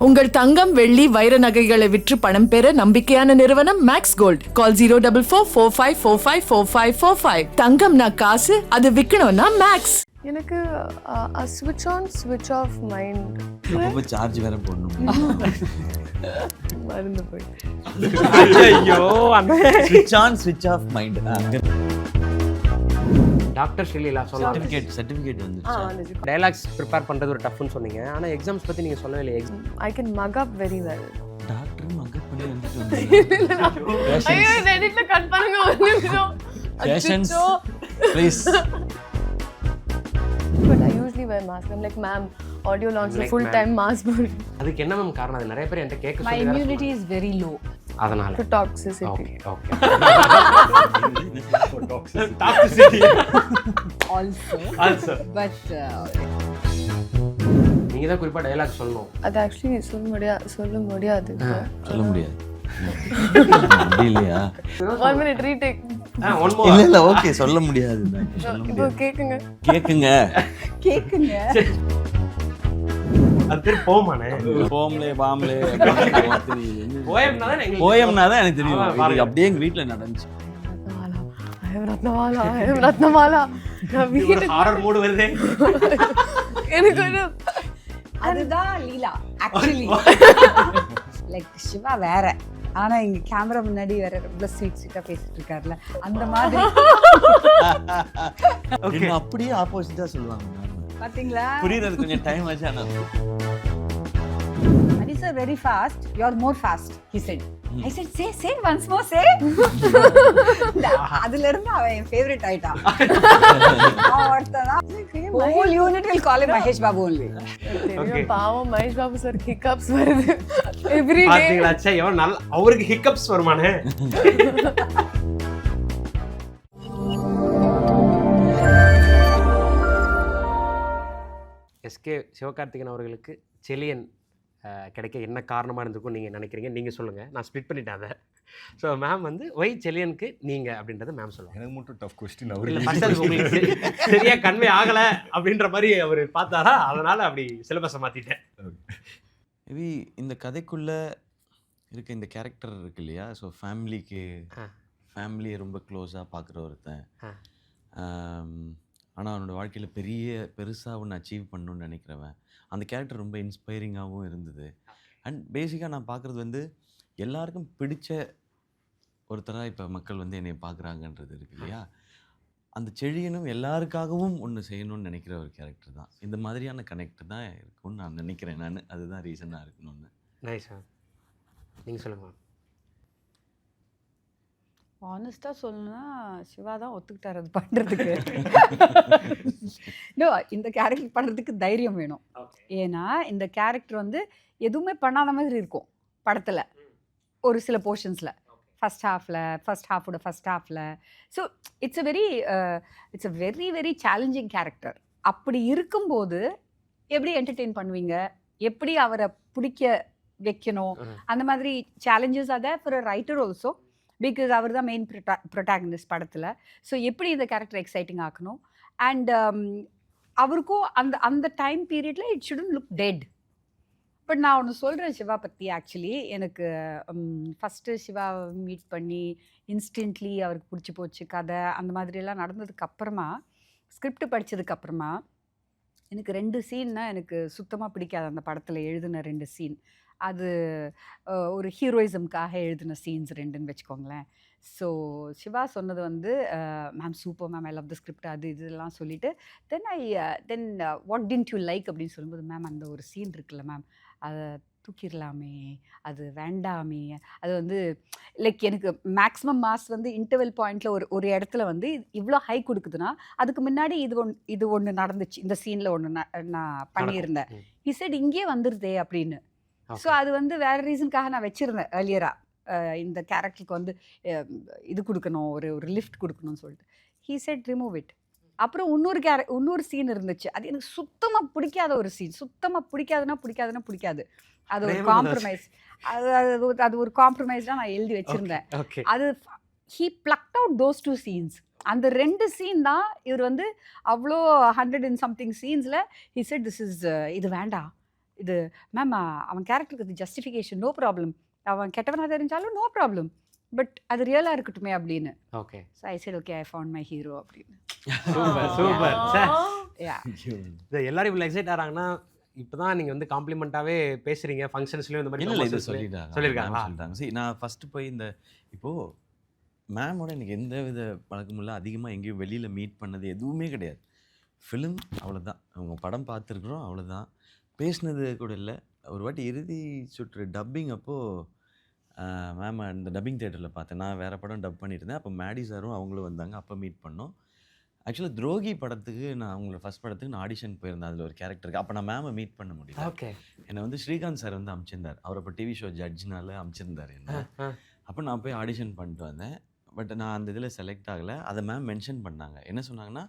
உங்கள் தங்கம் வெள்ளி வைர நகைகளை விற்று பணம் பெற நம்பிக்கையான நிறுவனம் மேக்ஸ் கோல்ட். கால் 04445454545. தங்கம்னா காசு, அது விற்கணும்னா மேக்ஸ். எனக்கு ஸ்விட்ச் ஆன் ஸ்விட்ச் ஆஃப் மைண்ட். அப்போ சார்ஜ் வேற போடணும். மறந்து போய். ஐயோ அண்ணே. ஸ்விட்ச் ஆன் ஸ்விட்ச் ஆஃப் மைண்ட். டாக்டர் ஷெல்லிலா சொல்லலாம். சர்டிஃபிகேட் வந்துச்சு. டயலாக்ஸ் ப்ரிப்பேர் பண்றது ஒரு டஃப்னு சொன்னீங்க. ஆனா எக்ஸாம்ஸ் பத்தி நீங்க சொல்லவே இல்லையே. I can mug up very well. Doctor mug up பண்ணி வந்துட்டு ஐயோ இந்த எடிட்ல கட் பண்ணுங்க ஒரு நிமிஷம். Patience please. But I usually wear mask. I'm like, ma'am, audio launch Like, full time mask. அதுக்கு என்ன மேம் காரணம்? அது நிறைய பேர் என்கிட்ட கேட்க My சொல்லி immunity is very low. அதனால To toxicity. Okay okay. Also. But நீங்க தான் குறிப்பா டயலாக் சொல்லணும். அது actually சொல்ல முடியாது. சொல்ல முடியாது. அப்படி இல்லையா? 1 minute retake. One more. இல்ல இல்ல ஓகே சொல்ல முடியாது. இப்போ கேக்குங்க. கேக்குங்க. அது பேர் போமானே. போம்லே பாம்லே போயம்னா தான் எங்களுக்கு போயம்னா தான் எனக்கு தெரியும். இது அப்படியே எங்க வீட்ல நடந்துச்சு. ரத்னமாலா. I am Ratnamala. நான் வீட்டு ஹாரர் மூட் வருதே. எனக்கு ஒரு அதுதான் லீலா ஆக்சுவலி. லைக் சிவா வேற, ஆனா இங்க கேமரா முன்னாடி வேற ரொம்ப ஸ்வீட்டா பேசிட்டு இருக்காருல்ல, அந்த மாதிரி. என்ன அப்படியே ஆப்போசிட்டா சொல்லுவாங்க. பாத்தீங்களா? புரியுறது கொஞ்சம் டைம் ஆச்சு. ஆனா Mani sir very fast, you are more fast, he said. I said say once more say. அதுல இருந்து அவன் என் ஃபேவரட் ஆயிட்டான். Whole unit will call him Mahesh Babu only. தெரியும் பாவம் மகேஷ் பாபு சார் ஹிக்கப்ஸ் வருது எவ்ரி டே. பாத்தீங்களா? சே எவன் நல்ல அவருக்கு ஹிக்கப்ஸ் வருமானே. எஸ்கே சிவகார்த்திகேயன் அவர்களுக்கு செலியன் கிடைக்க என்ன காரணமாக இருந்திருக்கும் நீங்கள் நினைக்கிறீங்க? நீங்கள் சொல்லுங்கள். நான் ஸ்ப்ளிட் பண்ணிட்டேன் அதை. ஸோ மேம் வந்து ஒய் செலியனுக்கு நீங்கள் அப்படின்றத மேம் சொல்லுவாங்க. எனக்கு மட்டும் டஃப் கொஸ்டின். இல்லை ஃபஸ்ட் உங்களுக்கு சரியாக கன்வே ஆகலை அப்படின்ற மாதிரி அவர் பார்த்தாரா, அதனால் அப்படி சிலபஸை மாற்றிட்டேன். மேபி இந்த கதைக்குள்ளே இருக்க இந்த கேரக்டர் இருக்கு இல்லையா, ஸோ ஃபேமிலியை ரொம்ப க்ளோஸாக பார்க்குற ஒருத்தன், ஆனால் அவனோட வாழ்க்கையில் பெருசாக ஒன்று அச்சீவ் பண்ணணுன்னு நினைக்கிறவன், அந்த கேரக்டர் ரொம்ப இன்ஸ்பைரிங்காகவும் இருந்தது. அண்ட் பேசிக்காக நான் பார்க்குறது வந்து எல்லாருக்கும் பிடிச்ச ஒருத்தராக இப்போ மக்கள் வந்து என்னை பார்க்குறாங்கன்றது இருக்கு இல்லையா, அந்த செழியனும் எல்லாருக்காகவும் ஒன்று செய்யணும்னு நினைக்கிற ஒரு கேரக்டர் தான். இந்த மாதிரியான கனெக்ட் தான் இருக்கும்னு நான் நினைக்கிறேன். நான் அதுதான் ரீசனாக இருக்கணும்னு. Nice ma'am. நீங்கள் சொல்லுங்கள் மேம். ஆனஸ்டாக சொல்லணும்னா சிவா தான் ஒத்துக்கிட்டார் அது பண்ணுறதுக்கு. நோ, இந்த கேரக்டர் பண்ணுறதுக்கு தைரியம் வேணும். ஏன்னா இந்த கேரக்டர் வந்து எதுவுமே பண்ணாத மாதிரி இருக்கும் படத்தில் ஒரு சில போர்ஷன்ஸில். ஃபஸ்ட் ஹாஃபில். So it's a very very challenging character. அப்படி இருக்கும்போது எப்படி என்டர்டெயின் பண்ணுவீங்க, எப்படி அவரை பிடிக்க வைக்கணும், அந்த மாதிரி சேலஞ்சஸ் அதை for a writer also, because அவர் தான் மெயின் ப்ரொட்டாகனிஸ்ட் படத்தில். ஸோ எப்படி இந்த கேரக்டர் எக்ஸைட்டிங் ஆக்கணும், அண்ட் அவருக்கும் அந்த டைம் பீரியடில் it shouldn't look dead. But நான் ஒன்று சொல்கிறேன் சிவா பற்றி. ஆக்சுவலி எனக்கு ஃபஸ்ட்டு சிவாவை மீட் பண்ணி இன்ஸ்டன்ட்லி அவருக்கு பிடிச்சி போச்சு கதை, அந்த மாதிரியெல்லாம் நடந்ததுக்கப்புறமா, ஸ்கிரிப்ட் படித்ததுக்கப்புறமா எனக்கு 2 சீன் தான் எனக்கு சுத்தமாக பிடிக்காது அந்த படத்தில் எழுதின 2 சீன். அது ஒரு ஹீரோயிசம்காக எழுதின சீன்ஸ் 2ன்னு வச்சுக்கோங்களேன். ஸோ சிவா சொன்னது வந்து ma'am super ma'am, I love the script, அது இதெல்லாம் சொல்லிவிட்டு then what didn't you like அப்படின்னு சொல்லும்போது, மேம் அந்த ஒரு சீன் இருக்குல்ல மேம், அதை தூக்கிடலாமே, அது வேண்டாமே, அது வந்து லைக் எனக்கு மேக்ஸிமம் மாஸ் வந்து இன்டர்வெல் பாயிண்டில் ஒரு இடத்துல வந்து இவ்வளோ ஹை கொடுக்குதுன்னா அதுக்கு முன்னாடி இது ஒன்று நடந்துச்சு, இந்த சீனில் ஒன்று நான் பண்ணியிருந்தேன், ஹி செட் இங்கே வந்துடுதே அப்படின்னு. ஸோ அது வந்து வேறு ரீசனுக்காக நான் வச்சுருந்தேன் ஏர்லியராக, இந்த கேரக்டருக்கு வந்து இது கொடுக்கணும், ஒரு லிஃப்ட் கொடுக்கணும்னு சொல்லிட்டு. He set remove it. அப்புறம் இன்னொரு சீன் இருந்துச்சு, அது எனக்கு சுத்தமாக பிடிக்காத ஒரு சீன். சுத்தமாக பிடிக்காதுன்னா பிடிக்காது. அது ஒரு காம்ப்ரமைஸ். அது ஒரு காம்ப்ரமைஸ்டாக நான் எழுதி வச்சுருந்தேன். அது he plugged out those 2 scenes. அந்த 2 சீன் தான் இவர் வந்து அவ்வளோ 100 and something சீன்ஸில் ஹீ செட் திஸ் இஸ் இது வேண்டாம், இது மேம் அவன் கேரக்டருக்கு இது ஜஸ்டிஃபிகேஷன், நோ ப்ராப்ளம். அவன் கெட்டவனாக தெரிஞ்சாலும் நோ ப்ராப்ளம், பட் அது ரியலாக இருக்கட்டுமே அப்படின்னு. Okay, so I said okay, I found my hero அப்படின்னு. Super sir. யா, இது எல்லாரும் இவ்வளோ எக்ஸைட் ஆகிறாங்கன்னா இப்போ தான் நீங்கள் வந்து காம்ப்ளிமெண்ட்டாகவே பேசுகிறீங்க ஃபங்க்ஷன்ஸ்லேயும் இந்த மாதிரி இல்லை இது சொல்லியிருக்காங்களா? சொல்லிட்டாங்க. சரி, நான் ஃபஸ்ட்டு போய் இந்த இப்போது மேமோட எனக்கு எந்த வித பழக்கமும் இல்லை. அதிகமாக எங்கேயும் வெளியில் மீட் பண்ணது எதுவுமே கிடையாது. ஃபிலிம் அவ்வளோதான், அவங்க படம் பார்த்துருக்குறோம் அவ்வளோதான், பேசினது கூட இல்லை. ஒரு வாட்டி இறுதி சுற்று டப்பிங் அப்போது மேம் அந்த டப்பிங் தியேட்டரில் பார்த்தேன். நான் வேறு படம் டப் பண்ணிட்டு இருந்தேன். அப்போ மேடி சாரும் அவங்களும் வந்தாங்க. அப்போ மீட் பண்ணோம். ஆக்சுவலாக துரோகி படத்துக்கு நான் அவங்களோட ஃபஸ்ட் படத்துக்கு நான் ஆடிஷன் போயிருந்தேன். அதில் ஒரு கேரக்டருக்கு அப்போ நான் மேமை மீட் பண்ண முடியல. ஓகே, என்னை வந்து ஸ்ரீகாந்த் சார் வந்து அனுப்பிச்சிருந்தார். அவர் அப்போ டிவி ஷோ ஜட்ஜினால அனுப்பிச்சிருந்தார் என்ன. அப்போ நான் போய் ஆடிஷன் பண்ணிட்டு வந்தேன். பட் நான் அந்த இதில் செலக்ட் ஆகலை. அதை மேம் மென்ஷன் பண்ணாங்க. என்ன சொன்னாங்கன்னா,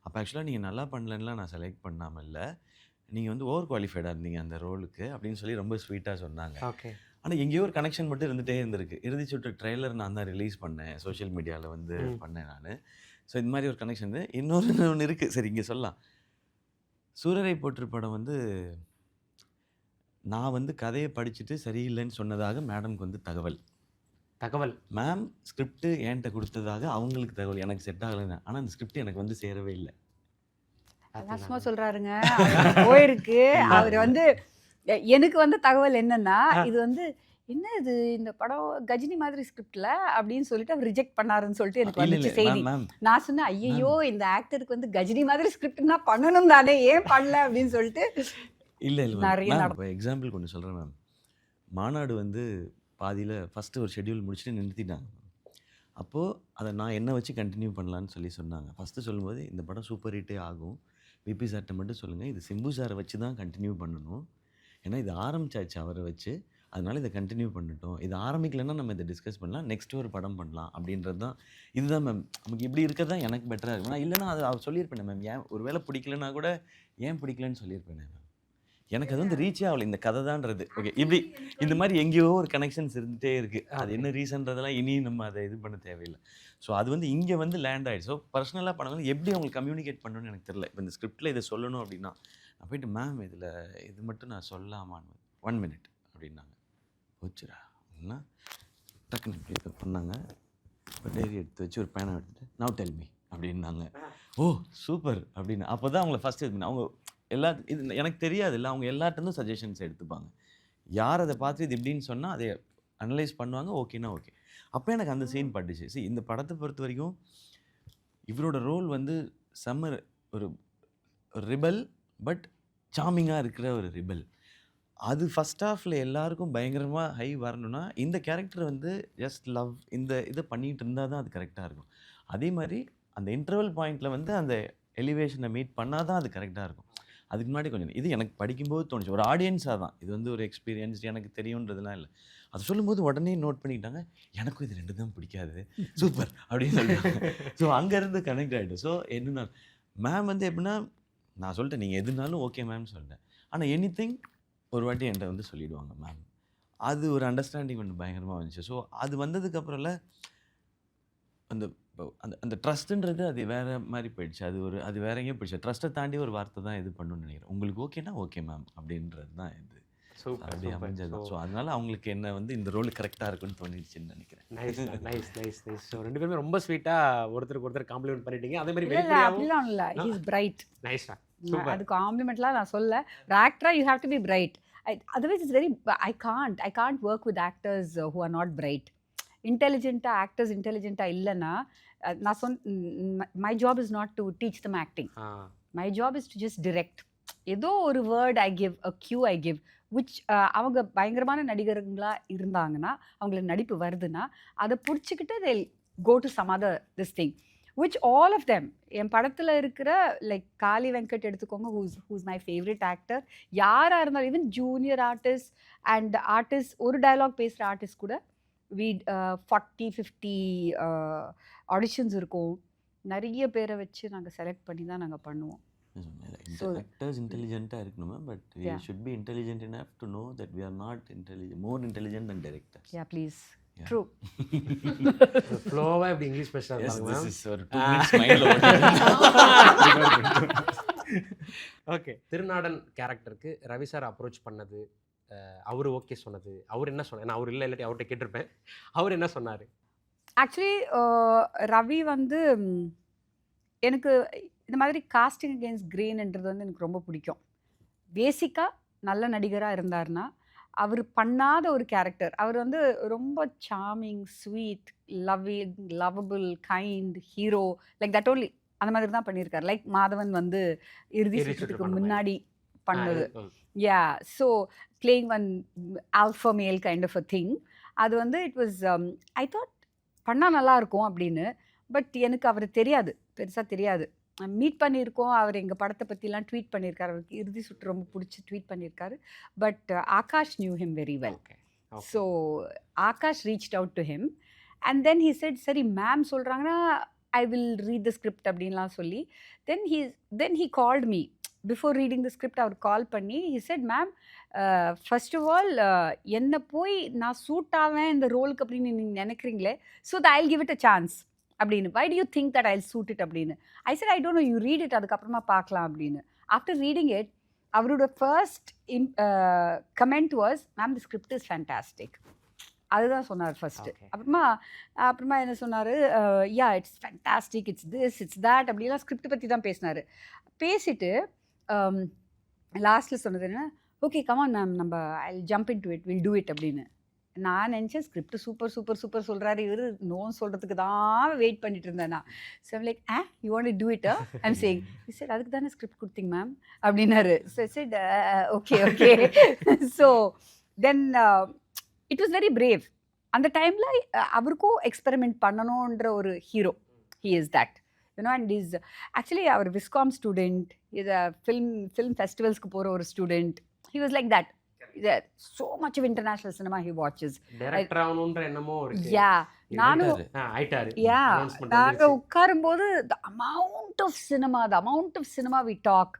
அப்போ ஆக்சுவலாக நீங்கள் நல்லா பண்ணலன்னா நான் செலக்ட் பண்ணாமல் இல்லை, நீங்கள் வந்து ஓவர் குவாலிஃபைடாக இருந்தீங்க அந்த ரோலுக்கு அப்படின்னு சொல்லி ரொம்ப ஸ்வீட்டாக சொன்னாங்க. ஓகே. ஆனால் எங்கேயோ ஒரு கனெக்ஷன் மட்டும் இருந்துகிட்டே இருந்திருக்கு. இறுதி சுற்று ட்ரெய்லர் நான் தான் ரிலீஸ் பண்ணேன், சோஷியல் மீடியாவில் வந்து பண்ணேன் நான். ஸோ இந்த மாதிரி ஒரு கனெக்ஷன் இருக்குது. இன்னொன்று இருக்குது, சரி இங்கே சொல்லலாம். சூரரை போற்று படம் வந்து நான் வந்து கதையை படிச்சுட்டு சரியில்லைன்னு சொன்னதாக மேடம்க்கு வந்து தகவல். மேம் ஸ்கிரிப்ட் என்கிட்ட கொடுத்ததாக அவங்களுக்கு தகவல். எனக்கு செட் ஆகலைன்னு. ஆனால் அந்த ஸ்கிரிப்ட் எனக்கு வந்து சேரவே இல்லை. அதான் சும்மா சொல்கிறாருங்க, போயிருக்கு. அவர் வந்து எனக்கு வந்து தகவல் என்னன்னா, இது வந்து என்ன இது இந்த படம் கஜினி மாதிரி ஸ்கிரிப்ட்ல அப்படின்னு சொல்லிட்டு அவர் ரிஜெக்ட் பண்ணாருன்னு சொல்லிட்டு எனக்கு வந்துச்சு செய்தி. நான் சொன்னேன், ஐயோ இந்த ஆக்டருக்கு வந்து கஜினி மாதிரி ஸ்கிரிப்ட்னா பண்ணணும் தானே, ஏன் பண்ணல அப்படின்னு சொல்லிட்டு. இல்லை நிறைய இப்போ எக்ஸாம்பிள் கொண்டு சொல்கிறேன் மேம். மாநாடு வந்து பாதியில் ஃபஸ்ட்டு ஒரு ஷெட்யூல் முடிச்சுட்டு நிறுத்திட்டாங்க. அப்போது அதை நான் என்ன வச்சு கண்டினியூ பண்ணலான்னு சொல்லி சொன்னாங்க. ஃபஸ்ட்டு சொல்லும்போது இந்த படம் சூப்பர் ஹிட்டே ஆகும், விபி சார்கிட்ட மட்டும் சொல்லுங்கள், இது சிம்பு சாரை வச்சு தான் கண்டினியூ பண்ணணும், ஏன்னா இது ஆரம்பிச்சாச்சு அவரை வச்சு, அதனால் இதை கண்டினியூ பண்ணிட்டோம், இது ஆரம்பிக்கலைன்னா நம்ம இதை டிஸ்கஸ் பண்ணலாம், நெக்ஸ்ட் ஒரு படம் பண்ணலாம் அப்படின்றது தான். இதுதான் மேம் நமக்கு இப்படி இருக்கிறது தான் எனக்கு பெட்டராக இருக்கும். நான் இல்லைன்னா அது அவர் சொல்லியிருப்பேன் மேம், ஏன் ஒரு வேளை பிடிக்கலன்னா கூட ஏன் பிடிக்கலன்னு சொல்லியிருப்பேன் மேம். எனக்கு அது வந்து ரீச்சே ஆகலை இந்த கதை தான்றது. ஓகே, இப்படி இந்த மாதிரி எங்கேயோ ஒரு கனெக்ஷன்ஸ் இருந்துகிட்டே இருக்குது. அது என்ன ரீசன்றதெல்லாம் இனி நம்ம அதை இது பண்ண தேவையில்லை. ஸோ அது வந்து இங்கே வந்து லேண்ட் ஆகிடுச்சு. ஸோ பர்சனலாக பண்ணும்போது எப்படி அவங்களுக்கு கம்யூனிகேட் பண்ணணும்னு எனக்கு தெரியல. இப்போ இந்த ஸ்கிரிப்டில் இதை சொல்லணும் அப்படின்னா நான் போயிட்டு மேம் இதில் இது மட்டும் நான் சொல்லாமான்னு 1 minute அப்படின்னாங்க. போச்சுரா அப்படின்னா டக்குன்னு இப்படி இது பண்ணாங்க. இப்போ டைரி எடுத்து வச்சு ஒரு பேனை எடுத்துகிட்டு நவ் டெல் மீ அப்படின்னாங்க. ஓ சூப்பர் அப்படின்னு. அப்போ தான் அவங்கள ஃபஸ்ட்டு இது பண்ணி அவங்க எல்லா இது எனக்கு தெரியாது இல்லை, அவங்க எல்லார்ட்டேருந்தும் சஜஷன்ஸ் எடுத்துப்பாங்க. யார் அதை பார்த்து இது இப்படின்னு சொன்னால் அதை அனலைஸ் பண்ணுவாங்க. ஓகேனா ஓகே. அப்போ எனக்கு அந்த சீன் பட்டுச்சு. சரி, இந்த படத்தை பொறுத்த வரைக்கும் இவரோட ரோல் வந்து செம்ம ஒரு ரிபல், பட் சாமிங்காக இருக்கிற ஒரு ரிபல். அது ஃபஸ்ட் ஹாஃபில் எல்லாருக்கும் பயங்கரமாக ஹை வரணும்னா இந்த கேரக்டர் வந்து ஜஸ்ட் லவ் இந்த இதை பண்ணிகிட்டு இருந்தால் தான் அது கரெக்டாக இருக்கும். அதே மாதிரி அந்த இன்டர்வல் பாயிண்டில் வந்து அந்த எலிவேஷனை மீட் பண்ணால் தான் அது கரெக்டாக இருக்கும். அதுக்கு முன்னாடி கொஞ்சம் இது எனக்கு படிக்கும்போது தோணுச்சு. ஒரு ஆடியன்ஸாக தான் இது வந்து ஒரு எக்ஸ்பீரியன்ஸ் எனக்கு தெரியுன்றதுலாம் இல்லை. அது சொல்லும்போது உடனே நோட் பண்ணிக்கிட்டாங்க, எனக்கும் இது 2 தான் பிடிக்காது, சூப்பர் அப்படின்னு சொல்லிட்டாங்க. ஸோ அங்கேருந்து கனெக்ட் ஆகிடும். ஸோ என்னன்னா மேம் வந்து எப்படின்னா நான் சொல்லிட்டேன் நீங்கள் எதுனாலும் ஓகே மேம் சொல்லிட்டேன். ஆனால் எனிதிங் ஒரு வாட்டி என்கிட்ட வந்து சொல்லிவிடுவாங்க மேம். அது ஒரு அண்டர்ஸ்டாண்டிங் ஒன்று பயங்கரமாக வந்துச்சு. ஸோ அது வந்ததுக்கப்புறம்ல அந்த அந்த அந்த ட்ரஸ்ட்டுன்றது அது வேறு மாதிரி போயிடுச்சு. அது வேற எங்கேயும் போயிடுச்சு. ட்ரஸ்ட்டை தாண்டி ஒரு வார்த்தை தான் இது பண்ணணும்னு நினைக்கிறேன். உங்களுக்கு ஓகேனா ஓகே மேம் அப்படின்றது தான் இது. அப்படி அமைஞ்சது. ஸோ அதனால அவங்களுக்கு என்ன வந்து இந்த ரோல் கரெக்டாக இருக்குன்னு தோணிடுச்சுன்னு நினைக்கிறேன். நைஸ். ஸோ 2 பேருமே ரொம்ப ஸ்வீட்டாக ஒருத்தருக்கு ஒருத்தர் காம்ப்ளிமெண்ட் பண்ணிட்டீங்க. அதே மாதிரி அப்படிலாம் இல்லை, ஹி இஸ் பிரைட். நைஸ்டா. அது காம்ப்ளிமெண்ட்லாம் நான் சொல்ல. ஒரு ஆக்டரா you have to be bright. Otherwise it's very I can't work with actors who are not bright. இன்டெலிஜென்ட்டாக ஆக்டர்ஸ் இன்டெலிஜென்ட்டாக இல்லைன்னா நான் my job is not to teach them acting. My job is to just direct. ஏதோ ஒரு word I give, a cue I give, which அவங்க பயங்கரமான நடிகர்களாக இருந்தாங்கன்னா, அவங்களுக்கு நடிப்பு வருதுன்னா அதை பிடிச்சிக்கிட்டு they go to some other this thing, which all of them என் படத்தில் இருக்கிற லைக் காளி வெங்கட் எடுத்துக்கோங்க, who's my favorite actor. யாராக இருந்தாலும் even junior artist and artist ஒரு டயலாக் பேசுகிற ஆர்டிஸ்ட் கூட 40-50 ஆடிஷன்ஸ் இருக்கும். நிறைய பேரை வச்சு நாங்கள் செலக்ட் பண்ணி தான் நாங்கள் பண்ணுவோம். ஆக்டர்ஸ் இன்டெலிஜென்ட்டாக இருக்கணுமா, but we should be intelligent enough to know that we are not more intelligent than directors. Yeah, please. True. ஃப்ளோவாக இப்படி இங்கிலீஷ் பேசுகிறாங்க. This is ஒரு 2 minutes மைண்டில் ஓகே. திருநாடன் கேரக்டருக்கு ரவி சார் அப்ரோச் பண்ணது, அவரு ஓகே சொன்னது, அவர் என்ன சொன்னார்? நான் அவர் இல்லை இல்லாட்டி அவர்கிட்ட கேட்டிருப்பேன். அவர் என்ன சொன்னார்? ஆக்சுவலி ரவி வந்து எனக்கு இந்த மாதிரி காஸ்டிங் அகேன்ஸ்ட் கிரீன்ன்றது வந்து எனக்கு ரொம்ப பிடிக்கும். பேசிக்காக நல்ல நடிகராக இருந்தார்னா அவர் பண்ணாத ஒரு கேரக்டர். அவர் வந்து ரொம்ப charming, sweet, lovable, kind hero like that only அந்த மாதிரி தான் பண்ணியிருக்காரு. லைக் மாதவன் வந்து இறுதி சுற்றுக்கு முன்னாடி பண்ணது. யா, ஸோ பிளேயிங் ஒன் ஆல்ஃபா மேல் கைண்ட் ஆஃப் அ திங். அது வந்து இட் வாஸ் ஐ தாட் பண்ணால் நல்லாயிருக்கும் அப்படின்னு. பட் எனக்கு அவர் தெரியாது, பெருசாக தெரியாது. மீட் பண்ணியிருக்கோம். அவர் எங்கள் படத்தை பற்றிலாம் ட்வீட் பண்ணியிருக்காரு. அவருக்கு இறுதி சுற்று ரொம்ப பிடிச்சி ட்வீட் பண்ணியிருக்காரு. But Aakash knew him very well. So Aakash reached out to him and then he said சரி மேம் சொல்கிறாங்கன்னா I will read the script அப்படின்லாம் சொல்லி then he called me before reading the script. அவர் கால் பண்ணி he said ma'am first of all என்னை போய் நான் சூட் ஆவேன் இந்த ரோலுக்கு அப்படின்னு நீங்கள் நினைக்கிறீங்களே, so the I'll give it a chance அப்படின்னு. Why do you think that Jal suit it அப்படின்னு. ஐ set I don't know, you read it, அதுக்கப்புறமா பார்க்கலாம் அப்படின்னு. ஆஃப்டர் ரீடிங் இட் அவரோட first comment was ma'am the script is fantastic. அதுதான் சொன்னார் first. அப்புறமா என்ன சொன்னார், yeah it's fantastic, it's this it's that அப்படிலாம் ஸ்கிரிப்ட் பற்றி தான் பேசினார். பேசிட்டு லாஸ்ட்டில் சொன்னது என்ன, ஓகே கமான் மேம் நம்ம ஐ jump in to it, will do it அப்படின்னு. நான் நினச்சேன் ஸ்கிரிப்ட் சூப்பர் சூப்பர் சூப்பர் சொல்கிறாரு இவர், நோன்னு சொல்கிறதுக்கு தான் வெயிட் பண்ணிட்டு இருந்தேன் நான். So like you want do it I'm saying. He said அதுக்கு தானே ஸ்கிரிப்ட் கொடுத்தீங்க மேம் அப்படின்னாரு. So said okay okay. So then it was very brave. அந்த டைமில் அவருக்கும் எக்ஸ்பெரிமெண்ட் பண்ணணுன்ற ஒரு hero. He is that you know. And is actually அவர் விஸ்காம் ஸ்டூடெண்ட், இதை ஃபில்ம் ஃபெஸ்டிவல்ஸ்க்கு போகிற ஒரு student. He was like that. So much of international cinema he watches. Director ஆகணும்ன்ற எண்ணமோ இருக்கு. யா, நானும் ஆயிட்டாரு. யா, நாங்க உட்காரும்போது the amount of cinema we talk.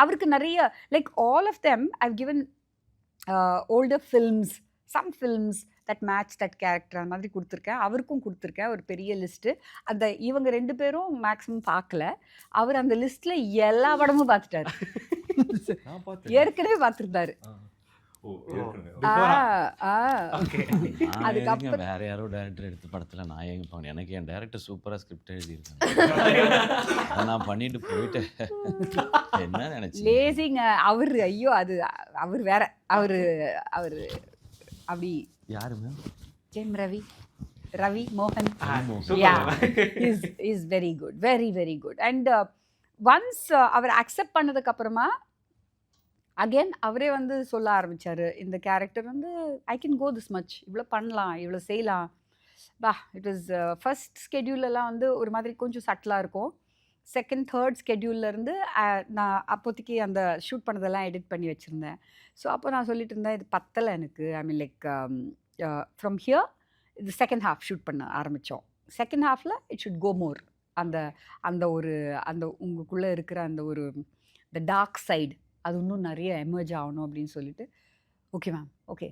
அவருக்கு நிறைய like all of them I've given older films, some films that match that character அந்த மாதிரி கொடுத்துருக்கேன். அவருக்கும் கொடுத்துருக்கேன் ஒரு பெரிய லிஸ்ட்டு. அந்த இவங்க 2 பேரும் மேக்ஸிமம் பார்க்கல. அவர் அந்த லிஸ்ட்டில் எல்லா படமும் பார்த்துட்டாரு. ஏற்கனவே பார்த்துருந்தாரு. அதுக்கப்புறம் வேற யாரோ டைரக்டர் எடுத்த படத்துல நான் எங்க போனேன். எனக்கு என் டைரக்டர் சூப்பரா ஸ்கிரிப்ட் எழுதியிருக்காங்க, நான் பண்ணிட்டு போயிட்டேன். என்ன நினைச்சு லேசிங்க அவர். ஐயோ அது அவர் வேற. அவரு அப்படி யாரு மேம்? ஜெயம் ரவி மோகன். Is very good, very very good. And once அவர் அக்செப்ட் பண்ணதுக்கு அப்புறமா அகெயின் அவரே வந்து சொல்ல ஆரம்பித்தார், இந்த கேரக்டர் வந்து I can go this much, இவ்வளோ பண்ணலாம், இவ்வளோ செய்யலாம். இட் வாஸ் ஃபர்ஸ்ட் ஸ்கெட்யூலெல்லாம் வந்து ஒரு மாதிரி கொஞ்சம் சட்டிலாக இருக்கும். செகண்ட் தேர்ட் ஸ்கெட்யூல்லேருந்து நான் அப்போதைக்கு அந்த ஷூட் பண்ணதெல்லாம் எடிட் பண்ணி வச்சுருந்தேன். ஸோ அப்போ நான் சொல்லிட்டு இருந்தேன் இது பத்தலை எனக்கு. ஐ மீன் லைக் ஃப்ரம் ஹியர் இது செகண்ட் ஹாஃப் ஷூட் பண்ண ஆரம்பித்தோம். செகண்ட் ஹாஃபில் இட் ஷுட் கோ மோர். அந்த உங்களுக்குள்ளே இருக்கிற அந்த ஒரு த டார்க் சைடு அது இன்னும் நிறைய எமர்ஜ் ஆகணும் அப்படின்னு சொல்லிட்டு ஓகே மேம் ஓகே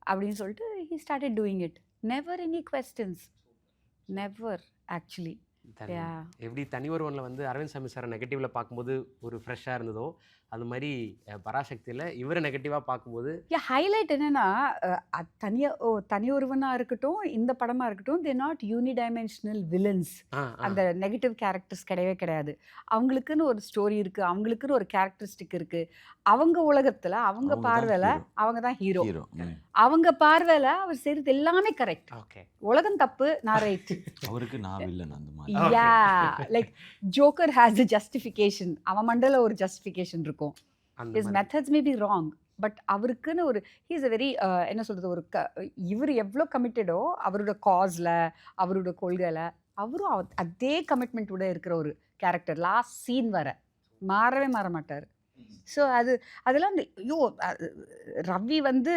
அப்படின்னு சொல்லிட்டு he started doing it. Never any questions, never actually. எப்படி தனி ஒருவனில் வந்து அரவிந்த் சாமி சாரை நெகட்டிவில் பார்க்கும்போது ஒரு ஃப்ரெஷ்ஷாக இருந்ததோ அது மாதிரி பராசக்தியில் இவரை நெகட்டிவாக பார்க்கும்போது ஹைலைட் என்னென்னா தனி ஒருவனாக இருக்கட்டும் இந்த படமாக இருக்கட்டும், தே நாட் யூனிடைமென்ஷனல் வில்லன்ஸ். அந்த நெகட்டிவ் கேரக்டர்ஸ் கிடையவே கிடையாது. அவங்களுக்குன்னு ஒரு ஸ்டோரி இருக்குது, அவங்களுக்குன்னு ஒரு கேரக்டரிஸ்டிக் இருக்குது. அவங்க உலகத்தில் அவங்க பார்வையில் அவங்க தான் ஹீரோ. அவங்க பார்வையில் அவர் செய்கிறது எல்லாமே கரெக்ட். ஓகே, உலகம் தப்பு, நான் ரைட். அவருக்கு நான் வில்லன் அந்த மாதிரி. Yeah, like Joker has a justification. அவன் மண்டல ஒரு ஜஸ்டிஃபிகேஷன் இருக்கும். His methods may be wrong, but அவருக்குன்னு ஒரு he is a very என்ன சொல்கிறது, ஒரு இவர் எவ்வளோ கமிட்டடோ அவரோட காஸில் அவரோட கொள்கையில் அவரும் அதே கமிட்மெண்ட்டோட இருக்கிற ஒரு கேரக்டர். லாஸ்ட் சீன் வர மாறவே மாற மாட்டார். ஸோ அதெல்லாம் வந்து ஐயோ ரவி வந்து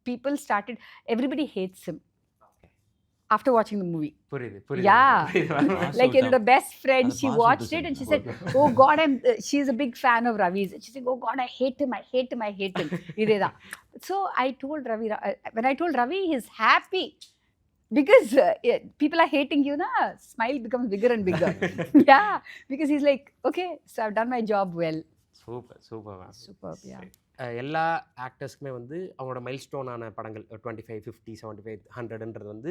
people started, everybody hates him after watching the movie. புரியுது. Yeah, like என்னோட best friend, she watched it and she said, oh god, she's a big fan of Ravi's. She said, oh god, I hate him. இதேதான். So I told Ravi, when I told Ravi, he's happy. because people are hating you, na smile becomes bigger and bigger. Yeah, because he's like, okay, so I've done my job well. Super ma'am. Superb, yeah. எல்லா ஆக்டர்ஸ்க்குமே வந்து அவங்களோட மைல்ஸ்டோனான படங்கள் 25, 50, 75, 100ன்றது வந்து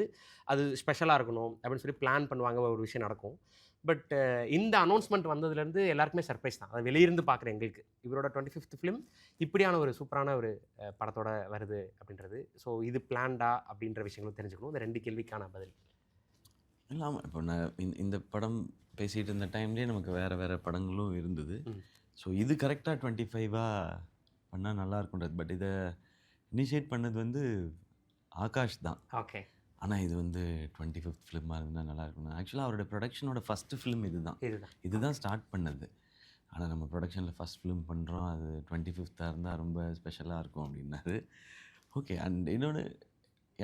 அது ஸ்பெஷலாக இருக்கணும் அப்படின்னு சொல்லி பிளான் பண்ணுவாங்க, ஒரு விஷயம் நடக்கும். பட் இந்த அனௌன்ஸ்மெண்ட் வந்ததுலேருந்து எல்லாருக்குமே சர்ப்ரைஸ் தான். அது வெளியிருந்து பார்க்குற எங்களுக்கு இவரோட 25th ஃபிலிம் இப்படியான ஒரு சூப்பரான ஒரு படத்தோட வருது அப்படின்றது. ஸோ இது பிளான்டா அப்படின்ற விஷயங்களும் தெரிஞ்சுக்கணும். இந்த 2 கேள்விக்கான பதில். இல்லாமல் இப்போ நான் இந்த படம் பேசிகிட்டு இருந்த டைம்லேயே நமக்கு வேறு படங்களும் இருந்தது. ஸோ இது கரெக்டாக 25ஆக பண்ணால் நல்லா இருக்குன்றது. பட் இதை இனிஷியேட் பண்ணது வந்து ஆகாஷ் தான். ஓகே. ஆனால் இது வந்து 25th ஃபிலிமாக இருந்தால் நல்லா இருக்கணும். ஆக்சுவலாக அவரோட ப்ரொடக்ஷனோட ஃபஸ்ட்டு ஃபிலிம் இதுதான் ஸ்டார்ட் பண்ணது. ஆனால் நம்ம ப்ரொடக்ஷனில் ஃபஸ்ட் ஃபிலிம் பண்ணுறோம், அது 25th இருந்தால் ரொம்ப ஸ்பெஷலாக இருக்கும் அப்படின்னாரு. ஓகே. அண்ட் இன்னொன்று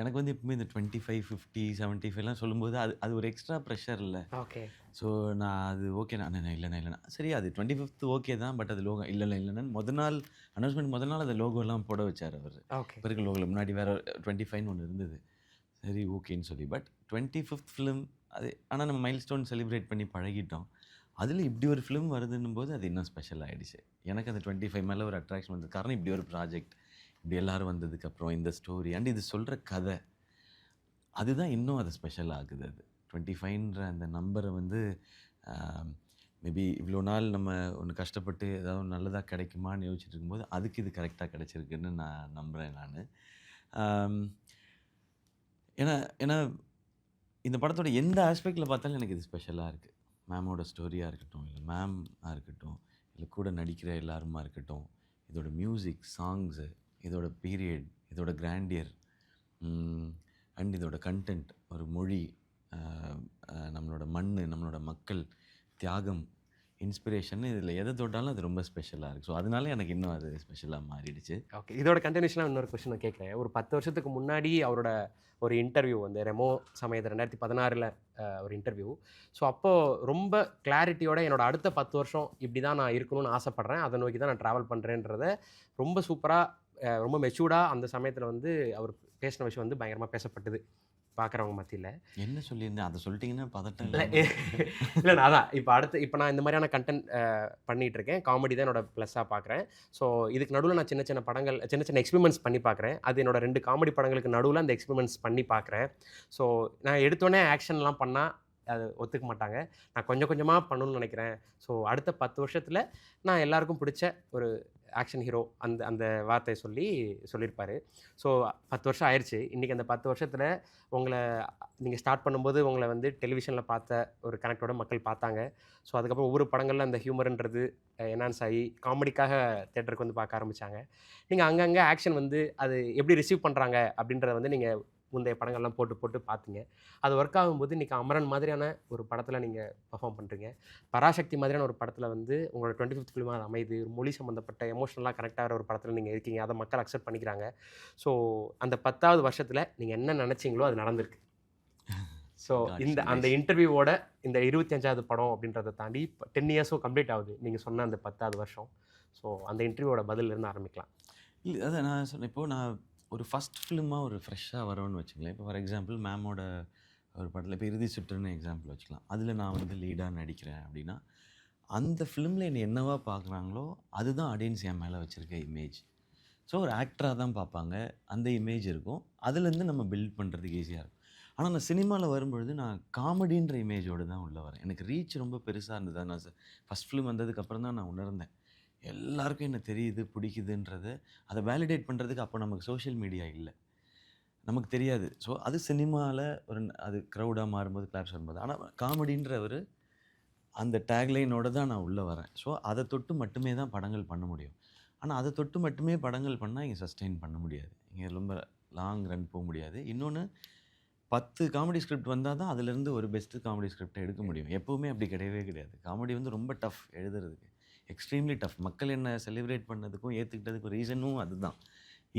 எனக்கு வந்து எப்பவுமே இந்த 25, 50, 75லாம் சொல்லும்போது அது ஒரு எக்ஸ்ட்ரா ப்ரெஷர் இல்லை. ஓகே. ஸோ நான் அது ஓகே இல்லைண்ணா சரி அது 25th ஓகே தான். பட் அது லோகோ இல்லைன்னு முதல் நாள் அனௌன்ஸ்மெண்ட் அது லோகோலாம் போட வச்சார் அவர். ஓகே. இப்போ இருக்க லோகோவில் முன்னாடி வேறு 25ன்னு ஒன்று இருந்தது. சரி ஓகேன்னு சொல்லி. பட் 25th ஃபிலிம் அது ஆனால் நம்ம மைல்ஸ்டோன் செலிப்ரேட் பண்ணி பழகிட்டோம். அதில் இப்படி ஒரு ஃபிலிம் வருதுன்னும் போது அது இன்னும் ஸ்பெஷல் ஆகிடுச்சு. எனக்கு அந்த 25 மேலே ஒரு அட்ராக்ஷன் வந்தது. காரணம் இப்படி ஒரு ப்ராஜெக்ட், இப்படி எல்லோரும் வந்ததுக்கப்புறம் இந்த ஸ்டோரி அண்ட் இது சொல்கிற கதை, அதுதான் இன்னும் அது ஸ்பெஷல் ஆகுது. அது 25ன்ற அந்த நம்பரை வந்து மேபி இவ்வளோ நாள் நம்ம ஒன்று கஷ்டப்பட்டு ஏதாவது நல்லதாக கிடைக்குமான்னு யோசிச்சுட்டு இருக்கும்போது அதுக்கு இது கரெக்டாக கிடச்சிருக்குன்னு நான் நம்புகிறேன் நான். ஏன்னா இந்த படத்தோட எந்த ஆஸ்பெக்டில் பார்த்தாலும் எனக்கு இது ஸ்பெஷலாக இருக்குது. மேமோட ஸ்டோரியாக இருக்கட்டும், இல்லை மேமாக இருக்கட்டும், இல்லை கூட நடிக்கிற எல்லாருமா இருக்கட்டும், இதோட மியூசிக், சாங்ஸு, இதோட பீரியட், இதோட கிராண்டியர் அண்ட் இதோட கண்டென்ட், ஒரு மொழி, நம்மளோட மண், நம்மளோட மக்கள், தியாகம், இன்ஸ்பிரேஷன், இதில் எதை தொட்டாலும் அது ரொம்ப ஸ்பெஷலாக இருக்குது. ஸோ அதனால எனக்கு இன்னும் அது ஸ்பெஷலாக மாறிடுச்சு. ஓகே. இதோட கண்டினியூஷனாக இன்னொரு கொஸ்டின் நான் கேட்குறேன். ஒரு 10 வருஷத்துக்கு முன்னாடி அவரோட ஒரு இன்டர்வியூ வந்து ரெமோ சமயத்தில் 2016 ஒரு இன்டர்வியூ. ஸோ அப்போது ரொம்ப கிளாரிட்டியோட என்னோட அடுத்த 10 வருஷம் இப்படி தான் நான் இருக்கணும்னு ஆசைப்பட்றேன், அதை நோக்கி தான் நான் ட்ராவல் பண்ணுறேன்றத ரொம்ப சூப்பராக, ரொம்ப மெச்சூர்டாக அந்த சமயத்தில் வந்து அவர் பேசின விஷயம் வந்து பயங்கரமாக பேசப்பட்டது பார்க்குறவங்க மத்தியில். என்ன சொல்லியிருந்தேன் அதை சொல்லிட்டீங்கன்னா பதட்டம் இல்லைண்ணா. அதான் இப்போ நான் இந்த மாதிரியான கண்டென்ட் பண்ணிகிட்ருக்கேன். காமெடி தான் என்னோட ப்ளஸ்ஸாக பார்க்குறேன். ஸோ இதுக்கு நடுவில் நான் சின்ன சின்ன படங்கள், சின்ன சின்ன எக்ஸ்பெரிமெண்ட்ஸ் பண்ணி பார்க்குறேன். அது என்னோட 2 காமெடி படங்களுக்கு நடுவில் அந்த எக்ஸ்பெரிமெண்ட்ஸ் பண்ணி பார்க்குறேன். ஸோ நான் எடுத்தோடனே ஆக்ஷன்லாம் பண்ணால் அது ஒத்துக்க மாட்டாங்க. நான் கொஞ்சம் கொஞ்சமாக பண்ணணும்னு நினைக்கிறேன். ஸோ அடுத்த 10 வருஷத்தில் நான் எல்லாருக்கும் பிடிச்ச ஒரு ஆக்ஷன் ஹீரோ அந்த வார்த்தையை சொல்லியிருப்பார். ஸோ 10 வருஷம் ஆயிடுச்சு. இன்றைக்கி அந்த 10 வருஷத்தில் உங்களை நீங்கள் ஸ்டார்ட் பண்ணும்போது உங்களை வந்து டெலிவிஷனில் பார்த்த ஒரு கனெக்டோட மக்கள் பார்த்தாங்க. ஸோ அதுக்கப்புறம் ஒவ்வொரு படங்களில் அந்த ஹியூமர்ன்றது என்ஹான்ஸ் ஆகி காமெடிக்காக தேட்டருக்கு வந்து பார்க்க ஆரம்பித்தாங்க. நீங்கள் அங்கங்கே ஆக்ஷன் வந்து அது எப்படி ரிசீவ் பண்ணுறாங்க அப்படின்றத வந்து நீங்கள் முந்தைய படங்கள்லாம் போட்டு பார்த்தீங்க. அது ஒர்க் ஆகும்போது இன்றைக்கி அமரன் மாதிரியான ஒரு படத்தில் நீங்கள் பர்ஃபார்ம் பண்ணுறீங்க. பராசக்தி மாதிரியான ஒரு படத்தில் வந்து உங்களோட 25th ஃபிலிமாக அது அமைது. ஒரு மொழி சம்மந்தப்பட்ட எமோஷனலாக கனெக்ட் ஆகிற ஒரு படத்தில் நீங்கள் இருக்கீங்க. அதை மக்கள் அக்செப்ட் பண்ணிக்கிறாங்க. ஸோ அந்த 10வது வருஷத்தில் நீங்கள் என்ன நினச்சிங்களோ அது நடந்திருக்கு. ஸோ அந்த இன்டர்வியூவோட இந்த 25வது படம் அப்படின்றத தாண்டி 10 இயர்ஸும் கம்ப்ளீட் ஆகுது நீங்கள் சொன்ன அந்த 10வது வருஷம். ஸோ அந்த இன்டர்வியூவோட பதிலிருந்து ஆரம்பிக்கலாம். இல்லை அதை நான் சொன்னேன். இப்போது நான் ஒரு ஃபஸ்ட் ஃபிலிமாக ஒரு ஃப்ரெஷ்ஷாக வரோன்னு வச்சுக்கலாம். இப்போ ஃபார் எக்ஸாம்பிள் மேமோட ஒரு படத்தில் இப்போ இறுதி சுற்றுன்னு எக்ஸாம்பிள் வச்சுக்கலாம். அதில் நான் வந்து லீடாக நடிக்கிறேன் அப்படின்னா அந்த ஃபிலிமில் என்னை என்னவா பார்க்குறாங்களோ அதுதான் ஆடியன்ஸ் என் மேலே வச்சுருக்க இமேஜ். ஸோ ஒரு ஆக்டராக தான் பார்ப்பாங்க, அந்த இமேஜ் இருக்கும். அதுலேருந்து நம்ம பில்ட் பண்ணுறதுக்கு ஈஸியாக இருக்கும். ஆனால் நான் சினிமாவில் வரும்பொழுது நான் காமெடின்ற இமேஜோடு தான் உள்ளே வரேன். எனக்கு ரீச் ரொம்ப பெருசாக இருந்தது. நான் ஃபஸ்ட் ஃபிலிம் வந்ததுக்கப்புறம் தான் நான் உணர்ந்தேன் எல்லாருக்கும் என்ன தெரியுது, பிடிக்குதுன்றது. அதை வேலிடேட் பண்ணுறதுக்கு அப்போ நமக்கு சோஷியல் மீடியா இல்லை, நமக்கு தெரியாது. ஸோ அது சினிமாவில் அது க்ரௌடாக மாறும்போது, கிளாப்ஸ் வரும்போது. ஆனால் காமெடின்ற ஒரு அந்த டேக்லைனோடு தான் நான் உள்ளே வரேன். ஸோ அதை தொட்டு மட்டுமே தான் படங்கள் பண்ண முடியும். ஆனால் அதை தொட்டு மட்டுமே படங்கள் பண்ணால் இங்கே சஸ்டெயின் பண்ண முடியாது, இங்கே ரொம்ப லாங் ரன் போக முடியாது. இன்னொன்று 10 காமெடி ஸ்கிரிப்ட் வந்தால் தான் அதுலேருந்து ஒரு பெஸ்ட்டு காமெடி ஸ்கிரிப்டை எடுக்க முடியும். எப்போவுமே அப்படி கிடையவே கிடையாது. காமெடி வந்து ரொம்ப டஃப் எழுதுறதுக்கு, எக்ஸ்ட்ரீம்லி டஃப். மக்கள் என்ன செலிப்ரேட் பண்ணதுக்கும் ஏற்றுக்கிட்டதுக்கும் ரீசனும் அதுதான்.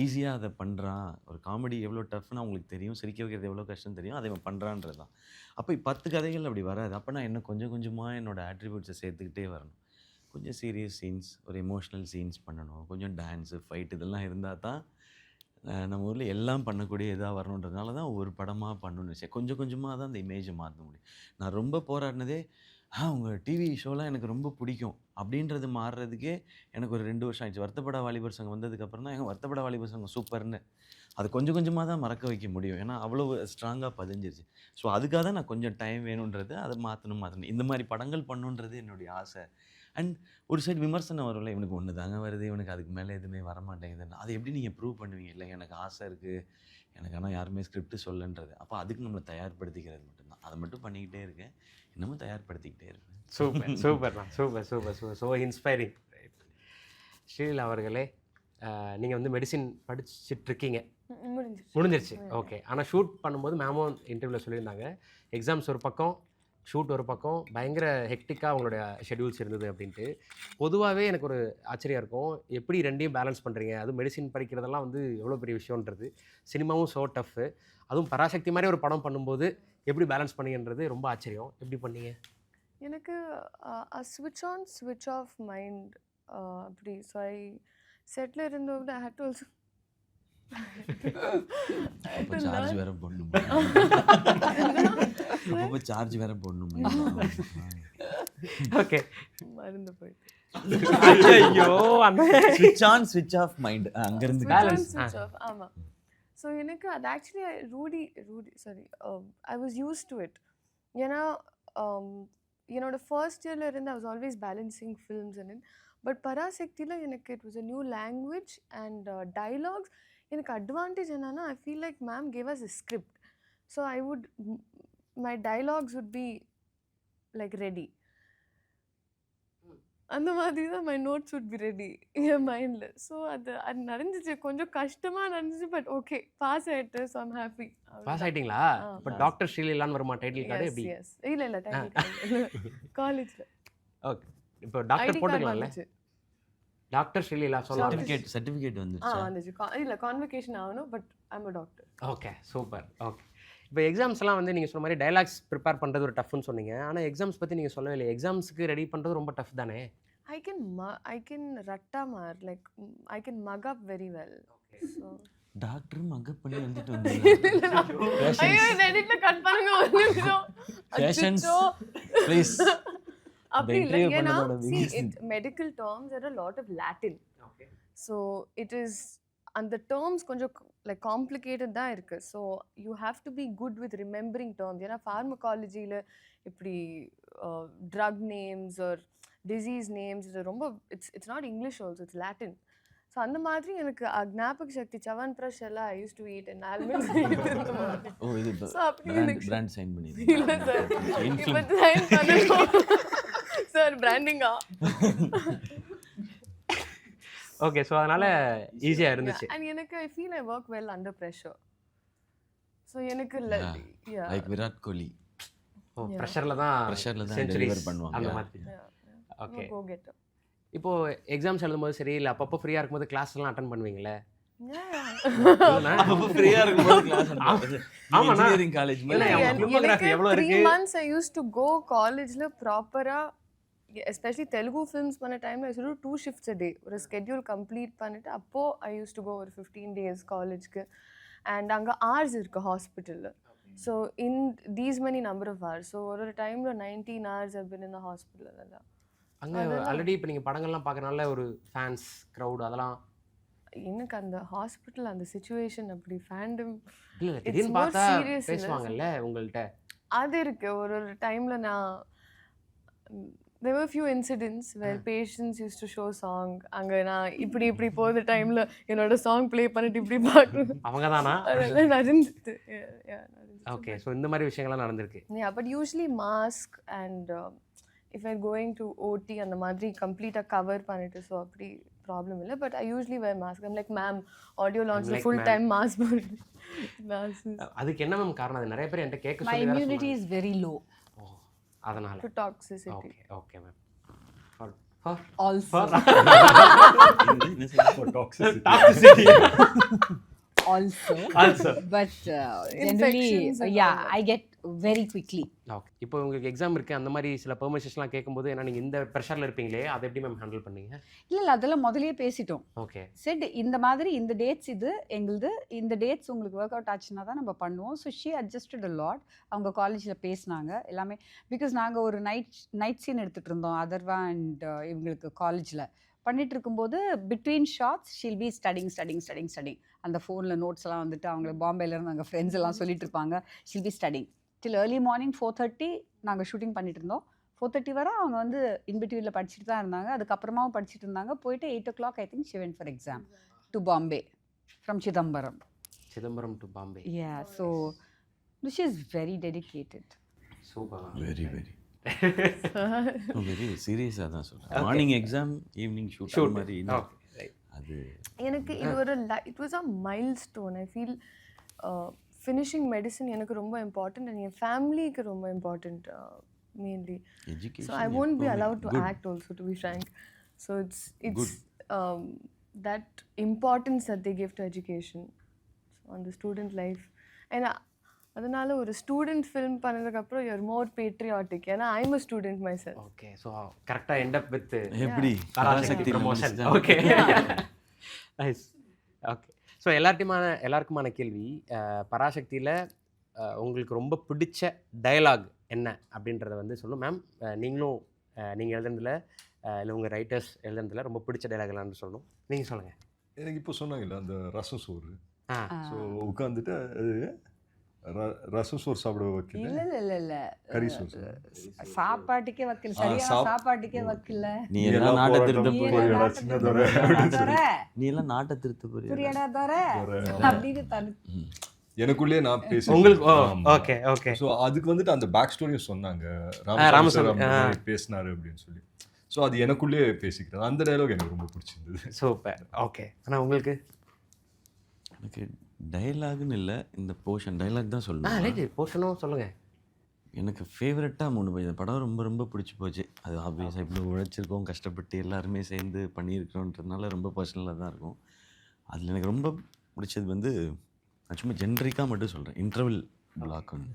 ஈஸியாக அதை பண்ணுறான். ஒரு காமெடி எவ்வளோ டஃப்னு அவங்களுக்கு தெரியும், சிரிக்க வைக்கிறது எவ்வளோ கஷ்டம் தெரியும், அதை அவன் பண்ணுறான்றது தான். அப்போ 10 கதைகள் அப்படி வராது. அப்போ நான் இன்னும் கொஞ்சம் கொஞ்சமாக என்னோடய ஆட்ரிபியூட்ஸை சேர்த்துக்கிட்டே வரணும். கொஞ்சம் சீரியஸ் சீன்ஸ், ஒரு எமோஷ்னல் சீன்ஸ் பண்ணணும், கொஞ்சம் டான்ஸு, ஃபைட் இதெல்லாம் இருந்தால் தான் நம்ம ஊரில் எல்லாம் பண்ணக்கூடிய இதாக வரணுன்றதுனால தான் ஒரு படமாக பண்ணணும்னு வச்சேன். கொஞ்சம் கொஞ்சமாக தான் அந்த இமேஜை மாற்ற முடியும். நான் ரொம்ப போராடினதே உங்கள் டிவி ஷோலாம் எனக்கு ரொம்ப பிடிக்கும் அப்படின்றது மாறுறதுக்கே எனக்கு ஒரு 2 வருஷம் ஆயிடுச்சு. வருத்தப்பட வாலிபர் சங்கம் வந்ததுக்கப்புறம் தான் வருத்தப்பட வாலிபர் சங்கம் சூப்பர்னு அது கொஞ்சம் கொஞ்சமாக தான் மறக்க வைக்க முடியும். ஏன்னா அவ்வளோ ஸ்ட்ராங்காக பதிஞ்சிருச்சு. ஸோ அதுக்காக தான் நான் கொஞ்சம் டைம் வேணுன்றது அதை மாற்றணும். இந்த மாதிரி படங்கள் பண்ணணுன்றது என்னுடைய ஆசை. அண்ட் ஒரு சைடு விமர்சனம் வரும்ல, இவனுக்கு ஒன்று தாங்க வருது, இவனுக்கு அதுக்கு மேலே எதுவுமே வரமாட்டேங்குதுன்னு. அதை எப்படி நீங்கள் ப்ரூவ் பண்ணுவீங்க? இல்லை எனக்கு ஆசை இருக்குது, எனக்கு ஆனால் யாருமே ஸ்கிரிப்ட் சொல்லன்றது. அப்போ அதுக்கு நம்மளை தயார்படுத்திக்கிறது மட்டும்தான். அதை மட்டும் பண்ணிக்கிட்டே இருக்கேன், இன்னமும் தயார்படுத்திக்கிட்டே இருக்கேன். சூப்பர் சூப்பர்ண்ணா, super super super, so inspiring. Sreeleela அவர்களே, நீங்கள் வந்து மெடிசின் படிச்சுட்ருக்கீங்க, முடிஞ்சிருச்சு, ஓகே. ஆனால் ஷூட் பண்ணும்போது மேமும் இன்டர்வியூவில் சொல்லியிருந்தாங்க, எக்ஸாம்ஸ் ஒரு பக்கம், ஷூட் ஒரு பக்கம், பயங்கர ஹெக்டிக்காக அவங்களுடைய ஷெட்யூல்ஸ் இருந்தது அப்படின்ட்டு. பொதுவாகவே எனக்கு ஒரு ஆச்சரியம் இருக்கும், எப்படி ரெண்டையும் பேலன்ஸ் பண்ணுறீங்க? அதுவும் மெடிசின் படிக்கிறதெல்லாம் வந்து எவ்வளோ பெரிய விஷயன்றது. சினிமாவும் ஸோ டஃப்பு, அதுவும் பராசக்தி மாதிரி ஒரு படம் பண்ணும்போது எப்படி பேலன்ஸ் பண்ணீங்கன்றது ரொம்ப ஆச்சரியம். எப்படி பண்ணீங்க? எனக்கு ஸ்விட்ச் ஆன் ஸ்விட்ச் ஆஃப் மைண்ட் அப்படி. So I settle இருந்தோட I had to also charge வேற போடணும், சார்ஜ் வேற போடணும். ஓகே, மறந்து போயிட்டு. ஐயோ, அந்த ஸ்விட்ச் ஆன் ஸ்விட்ச் ஆஃப் மைண்ட் அங்கேருந்து Balance. ஸ்விட்ச் ஆஃப். ஆமாம். ஸோ எனக்கு அது actually Rudy sorry I was use to it. ஏன்னா என்னோட ஃபர்ஸ்ட் இயரில் இருந்து I was always balancing films in it. But பராசக்தியில் எனக்கு it was a new language and dialogues. எனக்கு அட்வான்டேஜ் என்னன்னா, I feel like ma'am gave us a script. So I would my dialogues would be like ready. அந்த மாதிரி தான் my notes would be ready என் மைண்டில். So அது நடந்துச்சு, கொஞ்சம் கஷ்டமாக நடந்துச்சு, பட் ஓகே, பாஸ் ஆகிட்டு. So I'm happy. பாஸ் ஆகிட்டீங்களா? இப்போ டாக்டர் ஸ்ரீலீலான்னு வருமா டைட்டில் கார்டு? எப்படி? இல்லை காலேஜில். ஓகே, இப்போ டாக்டர் போட்டுக்கலாம்ல, டாக்டர் ஸ்ரீலீலா சொல்லலாம். சர்டிஃபிகேட் வந்துச்சு. இல்லை, கான்வெகேஷன் ஆகணும், but I'm a doctor. Okay, super. Okay, இப்போ எக்ஸாம்ஸ்லாம் வந்து நீங்கள் சொன்ன மாதிரி டைலாக்ஸ் ப்ரிப்பேர் பண்ணுறது ஒரு டஃப்னு சொன்னீங்க. ஆனால் எக்ஸாம்ஸ் பற்றி நீங்கள் சொல்லவே இல்லை. எக்ஸாம்ஸுக்கு ரெடி பண்ணுறது ரொம்ப டஃப் தானே? I can rattamar, like I can mug up very well. So doctor மக பண்ணி வந்துட்டு வந்தீங்க. ஐயோ, எடிட்ல கட் பண்ணுங்க ஒரு நிமிஷம். Patience, please. அப்படி இல்லை, ஏன்னா medical terms are a lot of Latin. Okay. So it is, and the terms கொஞ்சம் like complicated தான் இருக்கு. So you have to be good with remembering terms. ஏன்னா pharmacologyல இப்படி drug names or disease names இது ரொம்ப it's not English also, it's Latin. So அந்த மாதிரி எனக்கு ஞாபக சக்தி சவன் ப்ரஷ் எல்லாம் I use to eat and almond. Oh, இது பிராண்ட் சைன் பண்ணி இல்லை சார், இப்போ சைன் பண்ணணும் சார், பிராண்டிங்கா. ஓகே, ஸோ அதனால் ஈஸியாக இருந்துச்சு. அண்ட் எனக்கு I feel I work well under pressure. So எனக்கு லைக் விராட் கோலி ப்ரெஷரில் தான் டெலிவர் பண்ணுவாங்க அந்த மாதிரி. Okay, go get up. இப்போது எக்ஸாம்ஸ் எழுதும்போது சரி, இல்லை அப்பப்போ ஃப்ரீயாக இருக்கும்போது கிளாஸ்லாம் அட்டன் பண்ணுவீங்களே? அப்பப்போ ஃப்ரீயா இருக்கும்போது கிளாஸ் ஆமாண்ணா. இன்ஜினியரிங் காலேஜ் ஃபிலிமோகிராஃபி எவ்வளோ இருக்கு? 3 months I used to go காலேஜ்ல ப்ராப்பரா, எஸ்பெஷலி தெலுங்கு ஃபிலிம்ஸ் பண்ண டைம்ல I use to 2 shifts a day. ஒரு ஸ்கெட்யூல் கம்ப்ளீட் பண்ணிட்டு அப்போ ஐ யூஸ் டு கோ ஒரு 15 days காலேஜ்க்கு. அண்ட் அங்கே hours இருக்கு ஹாஸ்பிட்டலில். So in these many number of hours. So ஒரு டைமில் 19 hours I've been in the hospital. அதெல்லாம் அங்கே ஆல்ரெடி இப்போ நீங்கள் படங்கள்லாம் பார்க்கறனால ஒரு ஃபேன்ஸ் க்ரௌட் அதெல்லாம் எனக்கு அந்த ஹாஸ்பிட்டல் அந்த சிச்சுவேஷன் அப்படி ஃபேண்டம் இல்லை திடீர்னு பார்த்தா பேசுவாங்கல்ல உங்கள்கிட்ட, அது இருக்கு. ஒரு டைமில் நான் there were few incidents where patients used to show song. அங்கே நான் இப்படி போகிற டைமில் என்னோட சாங் ப்ளே பண்ணிட்டு இப்படி பார்க்கணும். அவங்க தானா? அதெல்லாம் நடந்துட்டு. ஓகே, ஸோ இந்த மாதிரி விஷயங்கள்லாம் நடந்திருக்கு. But usually mask and if I going to ஓடி அந்த மாதிரி கம்ப்ளீட்டாக கவர் பண்ணிட்டு, ஸோ அப்படி ப்ராப்ளம் இல்லை. But I usually wear mask. I'm like ma'am audio லான்ச்சில் ஃபுல் டைம் மாஸ்க் போட்டு. அதுக்கு என்ன மேம் காரணம்? அது நிறைய பேர் என்கிட்ட கேட்க My சொல்லி வேற immunity சொன்னாங்க. is very low. ஓ, அதனால to toxicity. Okay okay ma'am. For Also. also. Also. But generally, Infections and yeah, all that. I get very quickly. Okay. இப்போ உங்களுக்கு எக்ஸாம் இருக்குது, அந்த மாதிரி சில பெர்மிஷன்ஸ்லாம் கேட்கும்போது, ஏன்னா நீங்கள் இந்த ப்ரெஷரில் இருப்பீங்களே, அதை எப்படி மேம் ஹேண்டில் பண்ணீங்க? இல்லை அதெல்லாம் முதல்லயே பேசிட்டோம். ஓகே. செட் இந்த மாதிரி இந்த டேட்ஸ் இது எங்களுது, இந்த டேட்ஸ் உங்களுக்கு ஒர்க் அவுட் ஆச்சுன்னா தான் நம்ம பண்ணுவோம். So she adjusted a lot. அவங்க காலேஜில் பேசினாங்க எல்லாமே. பிகாஸ் நாங்கள் ஒரு நைட் சீன் எடுத்துகிட்டு இருந்தோம் அதர்வா அண்ட் இவங்களுக்கு காலேஜில் பண்ணிட்டு இருக்கும்போது between shots she'll be studying அந்த ஃபோனில் நோட்ஸ் எல்லாம் வந்துட்டு அவங்களை பாம்பேலேருந்து அங்கே ஃப்ரெண்ட்ஸ் எல்லாம் சொல்லிட்டு இருப்பாங்க. Sheel be studying till early morning 4:30 நாங்கள் ஷூட்டிங் பண்ணிட்டு இருந்தோம். 4:30 வரை அவங்க வந்து இன்பிட்வீனில் படிச்சுட்டு தான் இருந்தாங்க. அதுக்கப்புறமாவும் படிச்சுட்டு இருந்தாங்க. போயிட்டு 8 o'clock I think she went for exam to Bombay from Chidambaram. Chidambaram to Bombay. Yeah, so she is very dedicated. Super. Very very சீரியஸாக தான் சொல்கிறேன். Morning exam evening shoot shoot மாதிரி ஓகே. அது எனக்கு இது ஒரு it was a mile stone. I feel finishing medicine எனக்கு ரொம்ப இம்பார்ட்டண்ட் அண்ட் என் ஃபேமிலிக்கு ரொம்ப important mainly. Education. So I won't be allowed to act also, to be frank. So it's that importance that they give to education on the student life. And அதனால ஒரு student film பண்ணதுக்கப்புறம் you are more patriotic. ஏன்னா I am a student myself. Okay. So கரெக்டாக end up with எப்படி Parasakthi promotion. Okay. Nice. Okay. So எல்லாருக்குமான கேள்வி, பராசக்தியில் உங்களுக்கு ரொம்ப பிடிச்ச டயலாக் என்ன அப்படின்றத வந்து சொல்லும் மேம். நீங்களும் நீங்கள் எழுதுனதில் இல்லை உங்கள் ரைட்டர்ஸ் எழுதுனதில் ரொம்ப பிடிச்ச டைலாக் எல்லாம்னு சொல்லணும். நீங்கள் சொல்லுங்கள். எனக்கு இப்போ சொன்னாங்கல்ல அந்த ரசம் சோறு. ஆ. ஸோ உட்காந்துட்டு ரசம் சோறு சாப்பிட வைக்கல, இல்ல கறி சோறு. சாப்பாட்டுக்கே வக்கீல், சரியான சாப்பாட்டுக்கே வக்கீல்ல. நீ எல்லாம் நாட்டை திருத்த நீ போறியா? எல்லாம் போறியாடா, சின்ன துரை அப்படின்னு சொல்லி. நீ எல்லாம் நாட்டை திருத்த போறியா? புரியடா தோற அப்படின்னு தனு. எனக்குள்ளே நான் பேசி உங்களுக்கு ஓகே ஓகே. ஸோ அதுக்கு வந்துட்டு அந்த பேக் ஸ்டோரியும் சொன்னாங்க, ராமசாமி பேசினாரு அப்படின்னு சொல்லி. ஸோ அது எனக்குள்ளேயே பேசிக்கிறேன். அந்த டயலாக் எனக்கு ரொம்ப பிடிச்சிருந்தது. சூப்பர். ஓகே. ஆனால் உங்களுக்கு? எனக்கு டைலாக்னு இல்லை, இந்த போர்ஷன் டைலாக் தான் சொல்லணும். ரைட், போர்ஷனும் சொல்லுங்கள். எனக்கு ஃபேவரட்டாக 3 இந்த படம் ரொம்ப ரொம்ப பிடிச்சி போச்சு. அது ஆப்வியஸாக இவ்வளோ உழைச்சிருக்கோம், கஷ்டப்பட்டு எல்லாருமே சேர்ந்து பண்ணியிருக்கிறோன்றதுனால ரொம்ப பர்சனலாக தான் இருக்கும். அதில் எனக்கு ரொம்ப பிடிச்சது வந்து, நான் சும்மா ஜென்ரிக்காக மட்டும் சொல்கிறேன், இன்டர்வல் பிளாக் ஒன்று.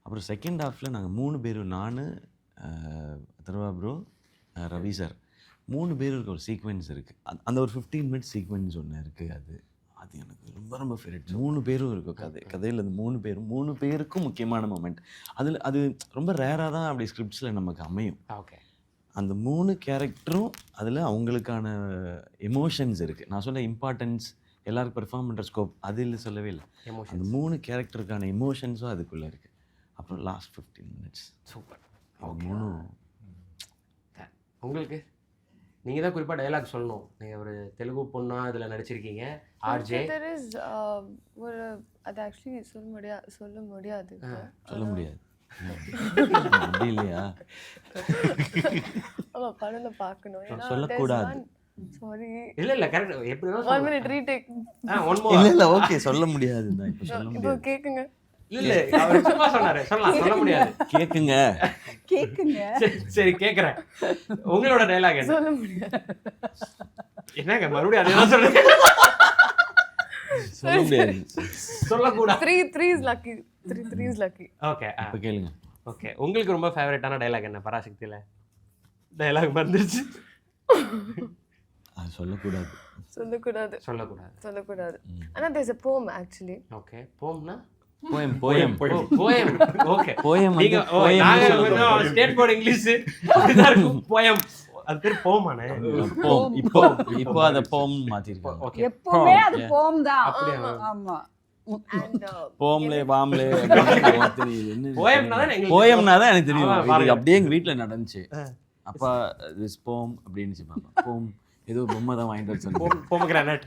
அப்புறம் செகண்ட் ஹாஃபில் நாங்கள் 3 பேர், நான் அதர்வா ப்ரோ, ரவி சார், 3 பேர் இருக்க ஒரு சீக்வென்ஸ் இருக்குது. அந்த ஒரு 15 minutes சீக்வென்ஸ் ஒன்று இருக்குது. அது எனக்கு ரொம்ப ரொம்ப ஃபேவரட். 3 பேரும் இருக்கும் கதையில். அந்த 3 பேருக்கும் முக்கியமான மொமெண்ட். அது ரொம்ப ரேராக தான் அப்படி ஸ்கிரிப்ட்ஸில் நமக்கு அமையும். ஓகே. அந்த 3 கேரக்டரும் அதில் அவங்களுக்கான எமோஷன்ஸ் இருக்குது. நான் சொல்ல இம்பார்ட்டன்ஸ், எல்லாருக்கும் பெர்ஃபார்ம் பண்ணுற ஸ்கோப் அது இல்லை, சொல்லவே இல்லை. அந்த 3 கேரக்டருக்கான எமோஷன்ஸும் அதுக்குள்ளே இருக்குது. அப்புறம் லாஸ்ட் 15 minutes சூப்பர். அவங்க 3. உங்களுக்கு நீங்கள் தான் குறிப்பாக டைலாக் சொல்லணும். நீங்கள் ஒரு தெலுங்கு பொண்ணா இதில் நடிச்சிருக்கீங்க, ஆர்ஜே. There is ஒரு அது ஆக்சுவலி சொல்ல முடியாது. சொல்ல முடியாது. அப்படி இல்லையா? ஆமாம், படத்தில் பார்க்கணும். சொல்லக்கூடாது. சாரி, இல்லை கரெக்ட். எப்படி 1 minute ரீடேக். இல்லை ஓகே, சொல்ல முடியாது தான். இப்போ சொல்ல இப்போ முடியாது. கேட்குங்க. இல்லை அவர் சும்மா சொன்னார், சொல்ல முடியாது. கேட்குங்க. சரி கேட்குறேன். உங்களோட டைலாக் என்ன? சொல்ல முடியாது. என்னங்க மறுபடியும் அதே தான் சொல்லுங்க. சொல்ல முடியாது. சொல்லக்கூடாது. 3 is lucky. 3 is lucky. Okay. இப்போ கேளுங்க. ஓகே. உங்களுக்கு ரொம்ப ஃபேவரட்டான டைலாக் என்ன பராசக்தியில்? டைலாக் வந்துருச்சு. அது சொல்லக்கூடாது. ஆனால் there's a poem actually. Okay. போம்னா போயம். ஓகே. போயம் நீங்க நாங்க ஸ்டேட் போர்டு இங்கிலீஷ் அப்படிதான் இருக்கும். போயம் அது பேர் போமானே. இப்போ அத போம் மாத்திருக்காங்க. ஓகே. எப்பவுமே அது போம் தான். அப்படியே. ஆமா. And போம்லே பாம்லே என்ன போயம்னா தான் எங்களுக்கு போயம்னா தான் எனக்கு தெரியும். ஆமா, இது அப்படியே எங்க வீட்ல நடந்துச்சு. அப்பா திஸ் போம் அப்படினுச்சு. பாப்பா போம் ஏதோ பொம்மை தான் வாங்கிட்டு வர சொன்னாங்க. போமகிரானட்.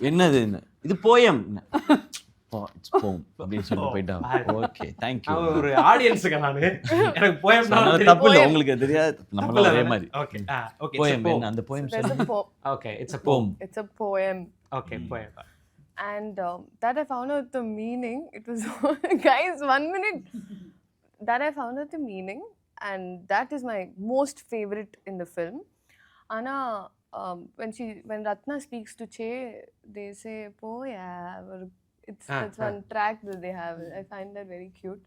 என்னது இது போயம். இட்ஸ் போம் அப்படின்னு சொல்லி போயிட்டாங்க. Okay thank you. ஒரு ஆடியன்ஸ்க்கு நானு எனக்கு போயம்னா தப்பு இல்ல, உங்களுக்கு தெரியாது, நம்மள ஒரே மாதிரி. ஓகே. ஓகே. போயம் என்ன? அந்த poem there's a poem. Okay. It's a poem. It's a poem. Okay. Poem. And that I found out the meaning. It was guys, 1 minute. That I found out the meaning, and that is my most favorite in the film. Ana when Ratna speaks to Che, they say, "Po yeah," it's one track that they have. I find that very cute,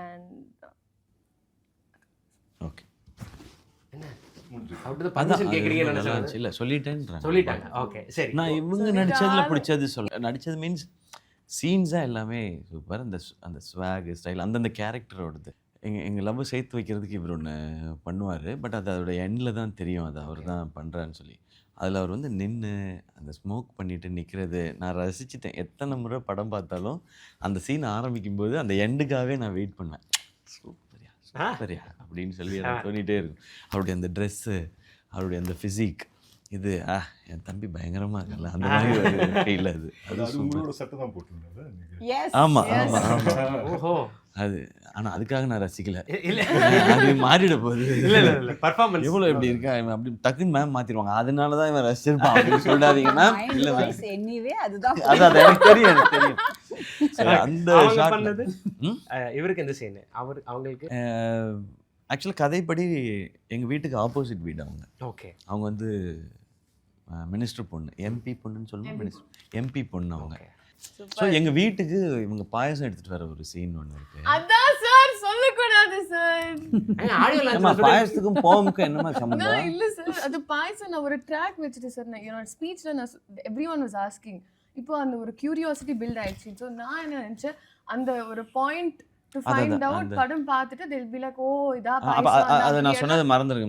and okay அப்படிதான் permission கேக்குறீங்கன்னு நினைச்சேன். இல்லை சொல்லிட்டேன்றாங்க. சொல்லிட்டாங்க. Okay சரி. நான் இவங்க நடிச்சதுல பிடிச்சது சொல்ல நடிச்சது மீன்ஸ் சீன்ஸாக எல்லாமே சூப்பர். அந்த ஸ்வாக் ஸ்டைல் அந்தந்த கேரக்டரோடது எங்கள் லவ் சேர்த்து வைக்கிறதுக்கு இவர் ஒன்று பண்ணுவார். பட் அது அதோட எண்டில் தான் தெரியும் அது அவர் தான் பண்ணுறான்னு சொல்லி. அதில் அவர் வந்து நின்று அந்த ஸ்மோக் பண்ணிட்டு நிற்கிறது நான் ரசிச்சுட்டேன். எத்தனை முறை படம் பார்த்தாலும் அந்த சீன் ஆரம்பிக்கும் போது அந்த எண்டுக்காகவே நான் வெயிட் பண்ணேன். சூப்பரியா சூப்பரியா அப்படின்னு சொல்லி எனக்கு தோணிகிட்டே இருக்கும். அவருடைய அந்த ட்ரெஸ்ஸு, அவருடைய அந்த ஃபிசிக், இது என் தம்பி பயங்கரமாக இருக்கல அந்த மாதிரி ஒரு ஃபீல். அது உங்களோட சட்டை தான் போட்டுருந்தேன். ஆமாம் ஆமாம் ஆமாம். ஓஹோ. அது ஆனால் அதுக்காக நான் ரசிக்கல. இல்ல அது மாறிட போகுது. இல்ல பெர்ஃபார்மன்ஸ் எவ்வளோ எப்படி இருக்கா இவன் அப்படி டக்குன்னு மேம் மாற்றிடுவாங்க. அதனால தான் இவன் ரசிச்சிருப்பான் அப்படின்னு சொல்லாதீங்க மேம். இல்லை மேம் எனிவே அதுதான் அது எனக்கு தெரியும் எனக்கு தெரியும். அந்த ஷாட் பண்ணது இவருக்கு எந்த சீன் அவங்களுக்கு ஆக்சுவலாக கதைப்படி எங்கள் வீட்டுக்கு ஆப்போசிட் வீடு அவங்க. ஓகே. அவங்க வந்து மினிஸ்டர் பொண்ணு, எம்பி பொண்ணுன்னு சொல்லணும், மினிஸ்டர் எம்பி பொண்ணு அவங்க. ஸோ எங்கள் வீட்டுக்கு இவங்க பாயசம் எடுத்துகிட்டு வர ஒரு சீன் ஒன்று இருக்கு. அதான் சார் சொல்லக்கூடாது சார். பாயசத்துக்கும் போமுக்கும் என்னமா சம்பந்தம்? இல்ல சார், அது பாயசம் நான் ஒரு ட்ராக் வச்சுட்டு சார் என்னோட ஸ்பீச்ல நான் எவ்ரிஒன் வாஸ் ஆஸ்கிங். இப்போ அந்த ஒரு கியூரியாசிட்டி பில்ட் ஆயிடுச்சு. ஸோ நான் என்ன நினைச்சேன், அந்த ஒரு பாயிண்ட் டு ஃபைண்ட் அவுட் படம் பார்த்துட்டு they'll be like, ஓ இதா பாயசம். அதை நான் சொன்னது மறந்துருங்க.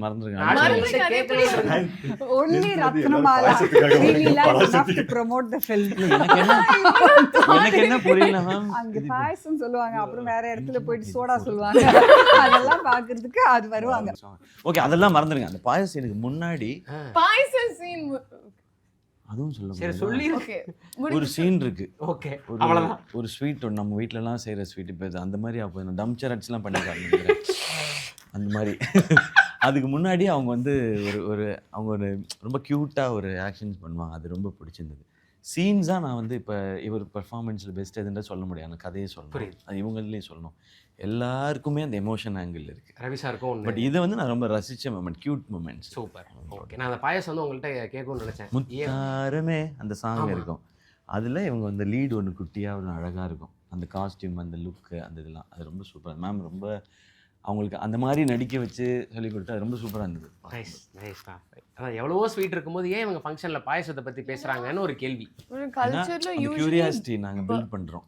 only Ratnamala really likes enough to promote the film. எனக்கு என்ன புரியல மேம். அங்க பாயசம் சொல்லுவாங்க, அப்புறம் வேற இடத்துல போயிட்டு சோடா சொல்லுவாங்க. அதெல்லாம் பாக்குறதுக்கு அது வருவாங்க. ஓகே அதெல்லாம் மறந்துருங்க. அந்த பாயசம் எனக்கு முன்னாடி பாயசம் சீன் அதுவும் சொல்ல சரி சொல்லி ஓகே ஒரு சீன் இருக்கு. ஓகே அவ்வளவுதான். ஒரு ஸ்வீட் ஒன்று நம்ம வீட்டிலலாம் செய்கிற ஸ்வீட் இப்போ அந்த மாதிரி அப்போ டம்ச்சரட்ஸ்லாம் பண்ணி காமிக்கிறேன் அந்த மாதிரி. அதுக்கு முன்னாடி அவங்க வந்து அவங்க ஒரு ரொம்ப க்யூட்டாக ஒரு ஆக்ஷன்ஸ் பண்ணுவாங்க. அது ரொம்ப பிடிச்சிருந்தது. சீன்ஸாக நான் வந்து இப்போ இவர் பெர்ஃபார்மன்ஸில் பெஸ்ட் எதுன்ற சொல்ல முடியாது. அந்த கதையை சொல்லணும், அது இவங்களையும் சொல்லணும். எல்லாருக்குமே அந்த எமோஷன் ஆங்கிள் இருக்குது. ரவி சாருக்கும். பட் இதை வந்து நான் ரொம்ப ரசித்த moment, cute moments. Super. Okay. நான் அந்த பாயசம் வந்து உங்கள்கிட்ட கேட்கணும்னு நினச்சேன். முத்தாரமே அந்த சாங் இருக்கும். அதில் இவங்க அந்த லீடு ஒன்று குட்டியாக ஒன்று அழகாக இருக்கும். அந்த காஸ்டியூம், அந்த லுக்கு, அந்த இதெல்லாம் அது ரொம்ப சூப்பராக. மேம் ரொம்ப அவங்களுக்கு அந்த மாதிரி நடிக்க வச்சு சொல்லி கொடுத்து அது ரொம்ப சூப்பராக இருந்தது. Nice nice. அதான் எவ்வளவோ ஸ்வீட் இருக்கும்போது ஏன் இவங்க ஃபங்க்ஷனில் பாயசத்தை பற்றி பேசுகிறாங்கன்னு ஒரு கேள்வி. ஒரு கல்ச்சர்ல கியூரியாசிட்டி நாங்கள் பில்ட் பண்ணுறோம்.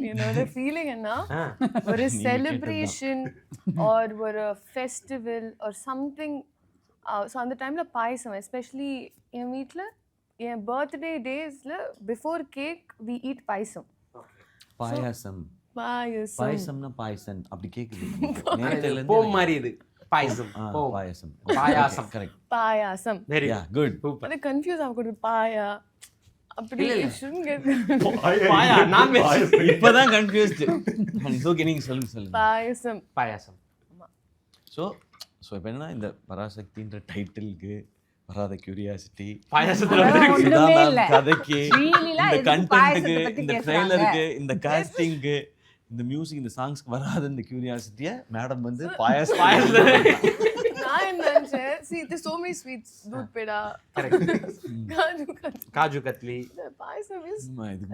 என்னோட ஃபீலிங் என்ன, ஒரு செலிப்ரேஷன் ஆர் ஒரு ஃபெஸ்டிவல் ஆர் சம்திங். ஸோ அந்த டைமில் பாயசம், எஸ்பெஷலி என் வீட்டில் என் பர்த்டே டேஸில் before cake we eat payasam. Payasam பாயசம்னா பாயசம் அப்படி கேக்குது. போம் மாதிரி இது payasam. Payasam payasam. Correct. Payasam. Very good. அது கன்ஃபியூஸ் ஆகக்கூடாது. பாயா அப்படி பாயா நான்வெஜ். இப்பதான் கன்ஃபியூஸ்ட். ஓகே நீங்க சொல்லுங்க. பாயசம் பாயாசம். ஸோ இப்போ என்னன்னா இந்த பராசக்தின்ற டைட்டிலுக்கு வராத கியூரியாசிட்டி, பாயாசத்துல கதைக்கு, இந்த கண்டென்ட்டுக்கு, இந்த ட்ரெய்லருக்கு, இந்த காஸ்டிங்க்கு, இந்த மியூசிக், இந்த சாங்ஸ்க்கு வராத இந்த கியூரியாசிட்டியை மேடம் வந்து பாயாசம். நான் என்ன நினைச்சேன், see there's so many sweets, दूध पेड़ा, காஜு கத்லி. பாயசம் is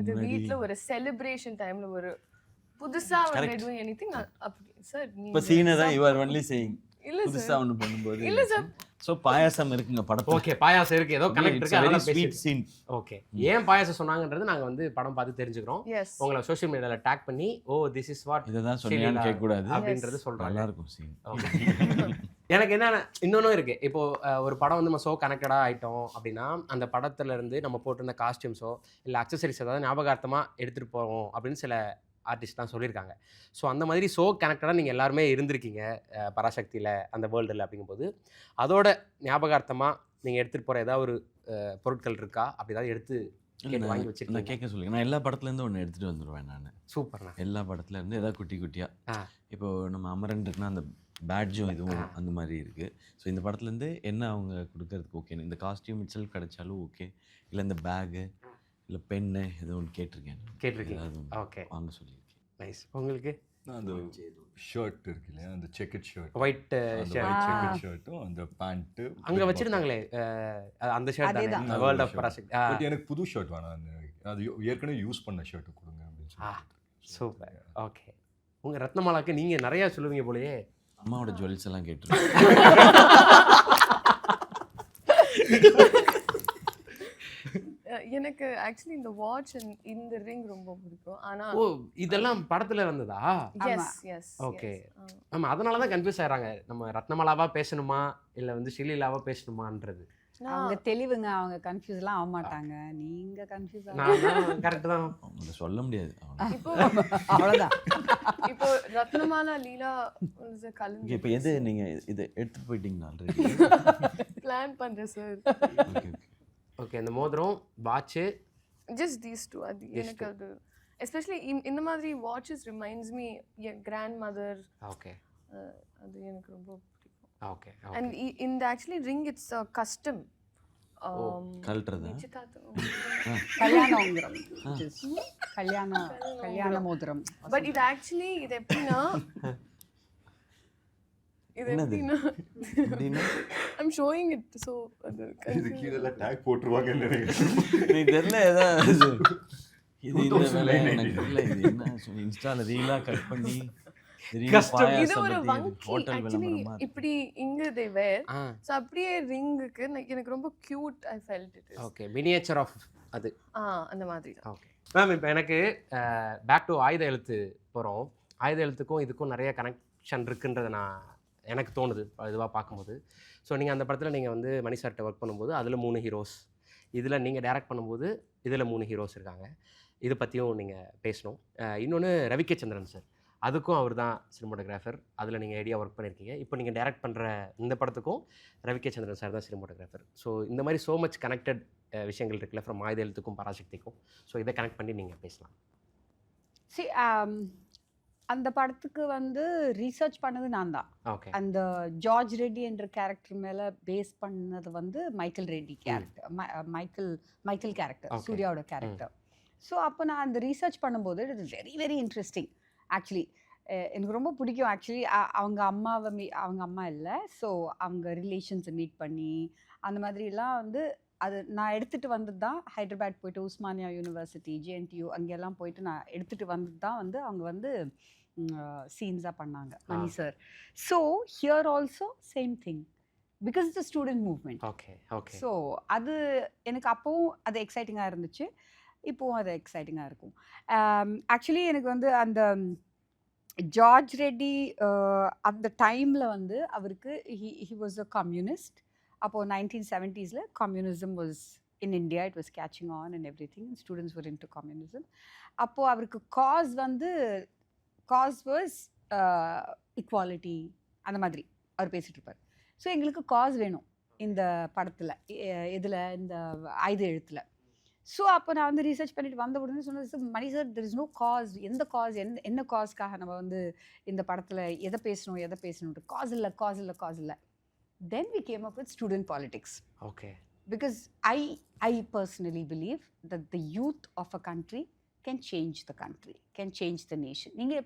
அது வீட்ல ஒரு செலிப்ரேஷன் டைம்ல ஒரு புதுசா வந்து doing anything. சார் இப்ப சீனை தான் you are only saying இல்ல சார் புதுசா ஒன்று பண்ணும்போது இல்ல சார். ஸோ பாயாசம் இருக்குங்க படத்தில். ஓகே பாயாசம் இருக்கு, ஏதோ கனெக்ட் இருக்கு, அதனால ஸ்வீட் சீன். ஓகே. ஏன் பாயாசம் சொன்னாங்கன்றது நாங்க வந்து படம் பார்த்து தெரிஞ்சுக்கிறோம். உங்களை சோஷியல் மீடியால டேக் பண்ணி ஓ திஸ் இஸ் வாட் இதை தான் சொன்னீங்கன்னு கேட்கக்கூடாது அப்படின்றது சொல்றாங்க. நல்லா இருக்கும் சீன். எனக்கு என்ன இன்னொன்னும் இருக்கு. இப்போ ஒரு படம் வந்து நம்ம ஸோ கனெக்டடாக ஆகிட்டோம் அப்படின்னா அந்த படத்துல இருந்து நம்ம போட்டிருந்த காஸ்டியூம்ஸோ இல்லை அக்சசரிஸ் ஏதாவது ஞாபகார்த்தமாக எடுத்துகிட்டு போவோம் அப்படின்னு சில ஆர்டிஸ்ட்லாம் சொல்லியிருக்காங்க. ஸோ அந்த மாதிரி ஸோ கனெக்டடாக நீங்கள் எல்லாருமே இருந்திருக்கீங்க பராசக்தியில் அந்த வேர்ல்டில். அப்படிங்கும்போது அதோட ஞாபகார்த்தமாக நீங்கள் எடுத்துகிட்டு போகிற ஏதாவது ஒரு பொருட்கள் இருக்கா? அப்படி ஏதாவது எடுத்து வாங்கி வச்சுருக்கேன். நான் கேட்க சொல்லுங்கள். நான் எல்லா படத்துலேருந்து ஒன்று எடுத்துகிட்டு வந்துடுவேன். நான் சூப்பர்ண்ணா. எல்லா படத்துலேருந்து ஏதாவது குட்டி குட்டியாக. இப்போது நம்ம அமரன் இருக்குன்னா அந்த பேட்ஜும் இதுவும் அந்த மாதிரி இருக்குது. ஸோ இந்த படத்துலேருந்து என்ன அவங்க கொடுக்கறதுக்கு ஓகே, இந்த காஸ்டியூம் இட்செல்ஃப் கிடைச்சாலும் ஓகே, இல்லை இந்த பேகு இல்லை பென்னு ஏதோ ஒன்று கேட்டிருக்கேன். ஓகே வாங்க சொல்லியிருக்கேன். நைஸ். உங்களுக்கு அந்த ஷர்ட் இருக்கு இல்லையா, அந்த செக்கெட் ஷர்ட், ஒயிட் அந்த ஷர்ட் ஒயிட் செக்கெட் ஷர்ட்டும் அந்த பேண்ட்டு அங்கே வச்சுருந்தாங்களே அந்த ஷர்ட் தானே அதேதான். World of Parasakthi. பட் எனக்கு புது ஷர்ட் வேணாம், அது ஏற்கனவே யூஸ் பண்ண ஷர்ட் கொடுங்க அப்படின்னு சொல்லி. சூப்பர். ஓகே, உங்கள் ரத்னமாலாக்கு நீங்கள் நிறையா சொல்லுவீங்க போலயே. அம்மாவோட ஜுவல்ஸ் எல்லாம் கேட்டுருக்கேன். எனக்கு ஆக்சுவலி இந்த வாட்ச் அண்ட் இந்த ரிங் ரொம்ப பிடிக்கும். ஆனா ஓ, இதெல்லாம் படத்தில் வந்ததா? Yes yes okay. ஆமாம், அதனால தான் கன்ஃபியூஸ் ஆகிறாங்க, நம்ம ரத்னமாலாவா பேசணுமா இல்லை வந்து ஸ்ரீலீலாவா பேசணுமான்றது. அவங்க தெளிவுங்க, அவங்க கன்ஃபியூஸ்லாம் ஆக மாட்டாங்க. நீங்க கன்ஃபியூஸ் நான் தான் கரெக்டு தான். அவங்க சொல்ல முடியாது. இப்போ அவ்வளவுதான். இப்போ ரத்னமாலா லீலா கலந்து இப்போ எது நீங்கள் இதை எடுத்துகிட்டு போயிட்டீங்களா ஆல்ரெடி? பிளான் பண்றேன் சார். ஓகே, அந்த மோதிரம் வாட்சு ஜஸ்ட் தீஸ் டூ. அது எனக்கு அது எஸ்பெஷலி இந்த மாதிரி வாட்சஸ் ரிமைண்ட்ஸ் மீ என் கிராண்ட் மதர். ஓகே அது எனக்கு ரொம்ப பிடிக்கும். ஓகே. அண்ட் இந்த ஆக்சுவலி ரிங் இட்ஸ் கஸ்டம். கழட்டுறதா? கல்யாணம் கல்யாண மோதிரம். பட் இது ஆக்சுவலி இது எப்படின்னா இது என்னது? எப்படின்னா ஐம் ஷோயிங் இட். ஸோ அது இது கீழே டேக் போட்டுருவாங்கன்னு நினைக்கிறேன். எனக்கு தெரியல ஏதாவது இது இந்த வேலை எனக்கு தெரியல. இது என்ன இன்ஸ்டால ரீலாக கட் பண்ணி கஷ்டம். இது ஒரு வங்கி ஆக்சுவலி இப்படி இங்க தே வேர். ஸோ அப்படியே ரிங்குக்கு எனக்கு ரொம்ப cute. I felt it is. Okay, miniature of அது. அந்த மாதிரி தான். ஓகே மேம், இப்போ எனக்கு பேக் டு ஆயுத எழுத்து போகிறோம். ஆயுத எழுத்துக்கும் இதுக்கும் நிறைய கனெக்ஷன் இருக்குன்றதை எனக்கு தோணுது இதுவாக பார்க்கும்போது. ஸோ நீங்கள் அந்த படத்தில் நீங்கள் வந்து மணி சார்கிட்ட ஒர்க் பண்ணும்போது அதில் 3 ஹீரோஸ், இதில் நீங்கள் டைரக்ட் பண்ணும்போது இதில் 3 ஹீரோஸ் இருக்காங்க. இதை பற்றியும் நீங்கள் பேசணும். இன்னொன்று ரவிகே சந்திரன் சார், அதுக்கும் அவர் தான் சினிமோட்டோகிராஃபர். அதில் நீங்கள் ஐடியா ஒர்க் பண்ணியிருக்கீங்க. இப்போ நீங்கள் டைரக்ட் பண்ணுற இந்த படத்துக்கும் ரவிகே சந்திரன் சார் தான் சினிமோட்டோகிராஃபர். ஸோ இந்த மாதிரி ஸோ மச் கனெக்டட் விஷயங்கள் இருக்குல்ல, ஃப்ரம் ஆயுத எழுத்துக்கும் பராசக்திக்கும். ஸோ இதை கனெக்ட் பண்ணி நீங்கள் பேசலாம். See, அந்த படத்துக்கு வந்து ரீசர்ச் பண்ணது நான் தான். ஓகே. அந்த ஜார்ஜ் ரெட்டி என்ற கேரக்டர் மேலே பேஸ் பண்ணது வந்து Michael Reddy character, Michael character, Okay. சூர்யாவோட கேரக்டர். ஸோ அப்போ நான் அந்த ரீசர்ச் பண்ணும்போது it is very very interesting. Actually எனக்கு ரொம்ப பிடிக்கும். ஆக்சுவலி அவங்க அவங்க அம்மா இல்லை, ஸோ அவங்க ரிலேஷன்ஸை மீட் பண்ணி அந்த மாதிரிலாம் வந்து அது நான் எடுத்துகிட்டு வந்தது தான். ஹைதராபாத் போயிட்டு உஸ்மானியா யூனிவர்சிட்டி, ஜேஎன்டியூ அங்கெல்லாம் போயிட்டு நான் எடுத்துகிட்டு வந்தது தான் வந்து அவங்க வந்து சீன்ஸாக பண்ணாங்க Mani sir. So here also same thing, because it's a student movement. Okay. Okay. So அது எனக்கு அப்போவும் அது எக்ஸைட்டிங்காக இருந்துச்சு, இப்போவும் அது எக்ஸைட்டிங்காக இருக்கும். ஆக்சுவலி எனக்கு வந்து அந்த ஜார்ஜ் ரெட்டி அந்த டைமில் வந்து அவருக்கு ஹி வாஸ் அ கம்யூனிஸ்ட். அப்போது 1970s communism was in India, it was catching on and everything. Students were into communism. அப்போது அவருக்கு காஸ் வாஸ் இக்வாலிட்டி, அந்த மாதிரி அவர் பேசிகிட்டு இருப்பார். ஸோ எங்களுக்கு காஸ் வேணும் இந்த படத்தில், இதில் இந்த ஆயுத எழுத்தில். ஸோ அப்போ நான் வந்து ரீசர்ச் பண்ணிட்டு வந்த உடனே சொன்னது, Mani sir there is no cause. எந்த காஸ், என்ன காஸ்க்காக நம்ம வந்து இந்த படத்தில் எதை பேசணுன்ட்டு காஸ் இல்லை. Then we came up with student politics. Okay. Because I personally believe that the youth of a country can change the country, can change the nation. நீங்கள்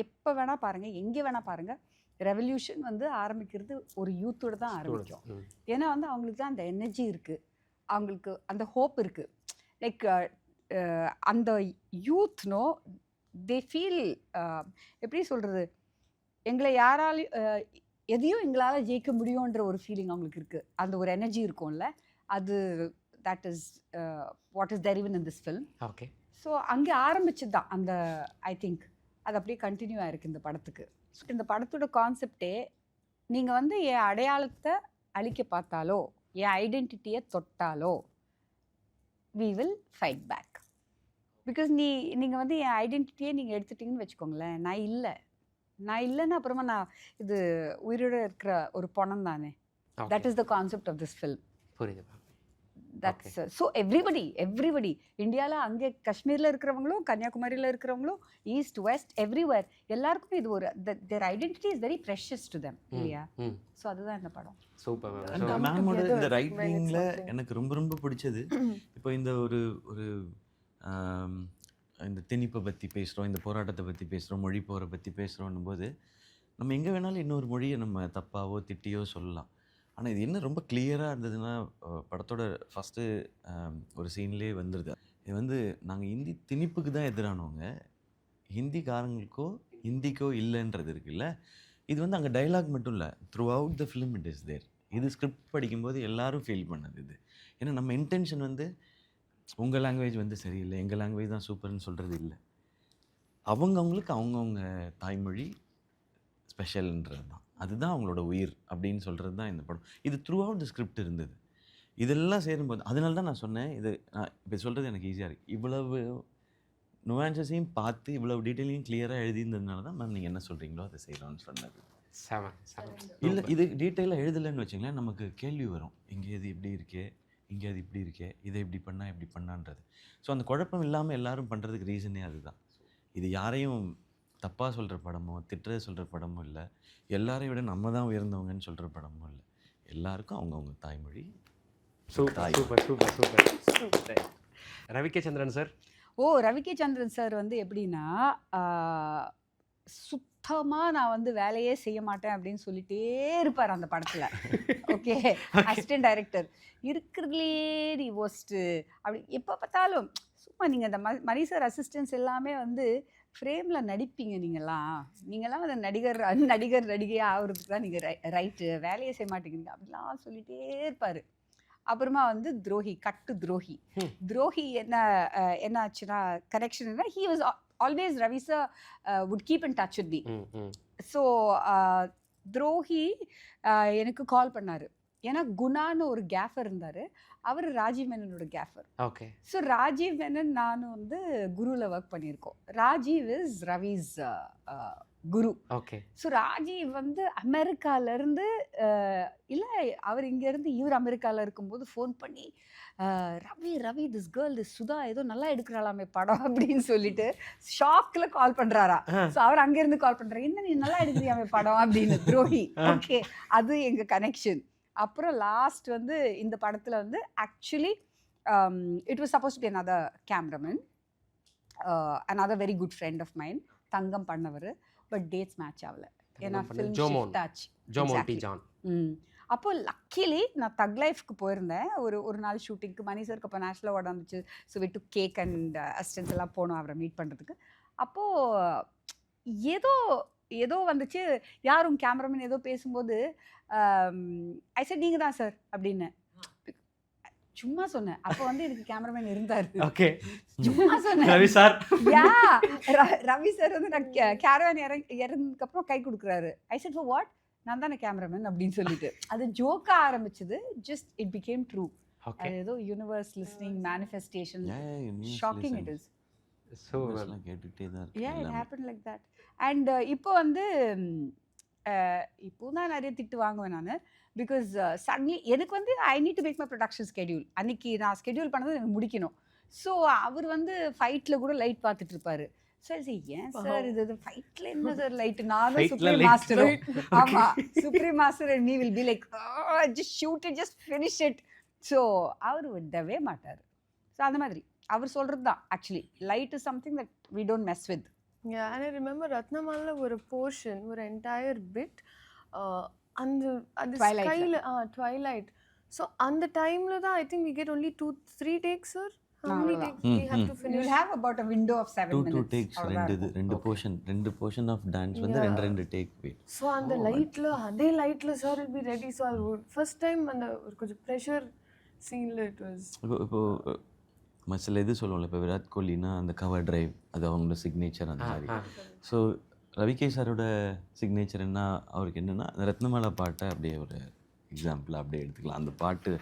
எப்போ வேணால் பாருங்கள், எங்கே வேணால் பாருங்கள், ரெவல்யூஷன் வந்து ஆரம்பிக்கிறது ஒரு யூத்தோட தான் ஆரம்பிக்கும். ஏன்னா வந்து அவங்களுக்கு தான் அந்த எனர்ஜி இருக்குது, அவங்களுக்கு அந்த ஹோப் இருக்குது. லைக் அந்த யூத்னோ தே ஃபீல், எப்படி சொல்கிறது, எங்களை யாராலையும் எதையும் எங்களால் ஜெயிக்க முடியுன்ற ஒரு ஃபீலிங் அவங்களுக்கு இருக்குது. அந்த ஒரு எனர்ஜி இருக்கும்ல, அது that is what is there even in this film. Okay. So அங்கே ஆரம்பிச்சது தான் அந்த, ஐ திங்க் அது அப்படியே கண்டினியூ ஆகிருக்கு இந்த படத்துக்கு. ஸோ இந்த படத்தோட கான்செப்டே, நீங்கள் வந்து என் அடையாளத்தை அழிக்க பார்த்தாலோ, என் ஐடென்டிட்டியை தொட்டாலோ, we will fight back. Because நீங்கள் வந்து என் ஐடென்டிட்டியை நீங்கள் எடுத்துட்டிங்கன்னு வச்சுக்கோங்களேன், நான் இல்லைன்னா அப்புறமா நான் இது உயிரோட இருக்கிற ஒரு பணம் தானே. That is the concept of this film. புரியுது. தட்ஸ் ஸோ எவ்ரிபடி இந்தியாவில், அங்கே காஷ்மீரில் இருக்கிறவங்களும், கன்னியாகுமரியில் இருக்கிறவங்களும், ஈஸ்ட் வெஸ்ட் எவ்ரிவேர், எல்லாருக்கும் இது ஒரு தேர் identity is very precious to them, இல்லையா? ஸோ அதுதான் இந்த படம். சூப்பர். மேமோட இந்த ரைட்டிங்கில் எனக்கு ரொம்ப பிடிச்சது. இப்போ இந்த ஒரு இந்த திணிப்பை பற்றி பேசுகிறோம், இந்த போராட்டத்தை பற்றி பேசுகிறோம், மொழி போரை பற்றி பேசுகிறோன்னும் போது நம்ம எங்கே வேணாலும் இன்னொரு மொழியை நம்ம தப்பாவோ திட்டியோ சொல்லலாம். ஆனால் இது என்ன ரொம்ப கிளியராக இருந்ததுன்னா படத்தோட ஃபஸ்ட்டு ஒரு சீன்லேயே வந்துடுது. இது வந்து நாங்கள் ஹிந்தி திணிப்புக்கு தான் எதிரானவங்க, ஹிந்திக்காரங்களுக்கோ ஹிந்திக்கோ இல்லைன்றது இருக்குல்ல. இது வந்து அங்கே டைலாக் மட்டும் இல்லை, throughout the film it is there. இது ஸ்கிரிப்ட் படிக்கும்போது எல்லாரும் ஃபீல் பண்ணது இது. ஏன்னா நம்ம இன்டென்ஷன் வந்து உங்கள் லாங்குவேஜ் வந்து சரியில்லை, எங்கள் லாங்குவேஜ் தான் சூப்பர்னு சொல்கிறது இல்லை. அவங்கவுங்களுக்கு அவங்கவுங்க தாய்மொழி ஸ்பெஷல்ன்றது தான், அதுதான் அவங்களோட உயிர் அப்படின்னு சொல்கிறது தான் இந்த படம். இது த்ரூ அவுட் த ஸ்கிரிப்ட் இருந்தது. இதெல்லாம் சேரும்போது அதனால தான் நான் சொன்னேன், இது நான் இப்போ சொல்கிறது எனக்கு ஈஸியாக இருக்குது. இவ்வளவு நுவான்சஸையும் பார்த்து இவ்வளவு டீட்டெயிலையும் கிளியராக எழுதியிருந்ததுனால தான் மேம் நீங்கள் என்ன சொல்கிறீங்களோ அதை செய்யலாம்னு சொன்னது. இல்லை இது டீட்டெயிலாக எழுதலைன்னு வச்சுங்களேன், நமக்கு கேள்வி வரும், இங்கே இது இப்படி இருக்கே, இங்கே அது இப்படி இருக்கே, இதை இப்படி பண்ணால் இப்படி பண்ணான்றது. ஸோ அந்த குழப்பம் இல்லாமல் எல்லாரும் பண்ணுறதுக்கு ரீசனே அதுதான். இது யாரையும் தப்பாக சொல்கிற படமோ திட்டுறது சொல்கிற படமும் இல்லை, எல்லாரையும் விட நம்ம தான் உயர்ந்தவங்கன்னு சொல்கிற படமும் இல்லை. எல்லாருக்கும் அவங்கவுங்க தாய்மொழி. சூப்பர். ரவிகே சந்திரன் சார். ரவிகே சந்திரன் சார் வந்து எப்படின்னா, சுத்தமாக நான் வந்து வேலையே செய்ய மாட்டேன் அப்படின்னு சொல்லிட்டே இருப்பார் அந்த படத்தில். ஓகே, அசிஸ்டன்ட் டைரக்டர் இருக்கிறதுலே நீ ஒஸ்ட்டு அப்படி எப்போ பார்த்தாலும் சும்மா நீங்கள் அந்த மணி சார் அசிஸ்டன்ஸ் எல்லாமே வந்து ஃப்ரேமில் நடிப்பீங்க. நீங்கள்லாம் அந்த நடிகையாக ஆகிறதுக்கு தான் நீங்கள் ரைட்டு, வேலையை செய்ய மாட்டேங்கிறீங்க அப்படிலாம் சொல்லிகிட்டே இருப்பார். அப்புறமா வந்து துரோகி என்ன ஆச்சுன்னா connection, he was always Ravi sir would keep in touch with me. So Drohi எனக்கு கால் பண்ணார். ஏன்னா குணான்னு ஒரு கேஃபர் இருந்தார், அவர் ராஜீவ் மேனனோட gaffer. Okay. So Rajiv Menon நானும் வந்து குருவில் ஒர்க் பண்ணியிருக்கோம். Rajiv is Ravi's Guru. Okay. So Rajiv வந்து அமெரிக்காவிலேருந்து இல்லை, அவர் இங்கேருந்து இவர் அமெரிக்காவில் இருக்கும்போது ஃபோன் பண்ணி ரவி திஸ் கேர்ள் சுதா ஏதோ நல்லா எடுக்கிறாளாமே படம் அப்படின்னு சொல்லிட்டு ஷாக்கில் கால் பண்ணுறாரா. ஸோ அவர் அங்கேருந்து கால் பண்ணுறாரு, என்ன நீ நல்லா எடுக்கிறியாமே படம் அப்படின்னு. துரோகி. ஓகே, அது எங்கள் கனெக்ஷன். அப்புறம் லாஸ்ட் வந்து இந்த படத்தில் வந்து actually it was suppose to be another cameraman, another very good friend of mine, Thangam பண்ணவர். பட் டேட்ஸ் மேட்ச் ஆகலை, ஏன்னா ஃபிலிம் ஷிஃப்ட் ஆச்சு. அப்போ லக்கிலி நான் தக் லைஃப்க்கு போயிருந்தேன் ஒரு நாள் ஷூட்டிங்க்கு. மணி சாருக்கு அப்போ நேஷ்னல் அவார்டு வந்துச்சு. ஸோ விட்டு கேக் அண்ட் அசிஸ்டன்ஸ் எல்லாம் போனோம் அவரை மீட் பண்ணுறதுக்கு. அப்போது ஏதோ வந்துச்சு, யாரும் கேமராமேன் ஏதோ பேசும்போது ஐ செட் நீங்கள் தான் சார் அப்படின்னு சும்மா சொன்னேன். அப்போ வந்து எனக்கு கேமராமேன் இருந்தார். ஓகே, சும்மா சொன்னேன் ரவி சார். ரவி சார் வந்து நான் கேரவான் இறங்கினதுக்கப்புறம் கை கொடுக்குறாரு. ஐ செட் ஃபார் வாட், நான் தானே கேமராமேன் அப்படின்னு சொல்லிட்டு அது ஜோக்காக ஆரம்பிச்சது. Just it became true. அது ஏதோ universe listening manifestation. Shocking it is. So கேட்டுகிட்டே தான் இருக்கு. It happen like that. And இப்போ வந்து இப்போ தான் நிறைய திட்டு வாங்குவேன் நான். பிகாஸ் சடன்லி எனக்கு வந்து I need to make my production schedule. அன்றைக்கி நான் ஸ்கெடியூல் பண்ணது எனக்கு முடிக்கணும். ஸோ அவர் வந்து ஃபைட்டில் கூட லைட் பார்த்துட்டு இருப்பார். சரி ஏன் சார் இது ஃபைட்டில் என்ன சார் லைட்டு, நானும் சுப்ரீம் மாஸ்டரும். ஆமாம், Supreme master and me will be like just shoot it, just finish it. So அவர் விடவே மாட்டார். ஸோ அந்த மாதிரி அவர் சொல்கிறது தான் actually light is something that we don't mess with. Yeah, and I remember Ratnamala ஒரு portion, ஒரு entire bit, அந்த ஸ்கைல twilight. So அந்த டைம்ல தான் I think we get only 2-3 takes sir. How many takes we have to finish? You will have about a window of 7 minutes. 2 takes, ரெண்டு portion of dance வந்து ரெண்டு take wait. So அந்த லைட்ல அதே லைட்ல sir will be ready. So first time அந்த ஒரு கொஞ்சம் pressure சீன்ல it was. இப்போ சில இது சொல்லுவோம்ல, இப்போ விராட் கோலினா அந்த கவர் டிரைவ் அது அவங்களோட சிக்னேச்சர் அந்த மாதிரி. ஸோ ரவிகே சாரோட சிக்னேச்சர் என்ன, அவருக்கு என்னென்னா அந்த ரத்னமாலா பாட்டை அப்படியே ஒரு எக்ஸாம்பிள் அப்படியே எடுத்துக்கலாம். அந்த பாட்டு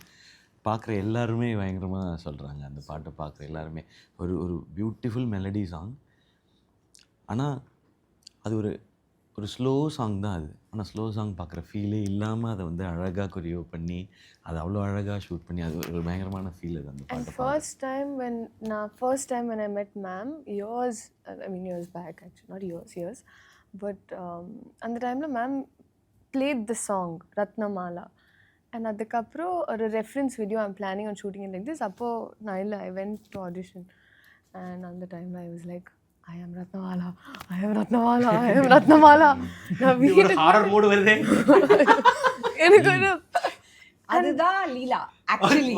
பார்க்குற எல்லாருமே பயங்கரமாக சொல்கிறாங்க. அந்த பாட்டை பார்க்குற எல்லாருமே ஒரு பியூட்டிஃபுல் மெலடி சாங். ஆனால் அது ஒரு ஸ்லோ சாங் தான் அது. ஆனால் ஸ்லோ சாங் பார்க்குற ஃபீலே இல்லாமல் அதை வந்து அழகாக கொரியோ பண்ணி அதை அவ்வளோ அழகாக ஷூட் பண்ணி அது ஒரு பயங்கரமான ஃபீல் அது அந்த பாட்டு. First time when I met ma'am, years back actually, not years, but அந்த டைமில் ma'am played the song Ratnamala. And அதுக்கப்புறம் ஒரு reference video I'm planning on shooting in like this. அப்போது நான் இல்லை, I went to audition. and on the time I was like, I am Ratnamala, I am Ratnamala, I am Ratnamala. நான் வீட்டுக்கு horror மூடு வருதே. எனக்கு ஒரு அதுதான் லீலா ஆக்சுவலி.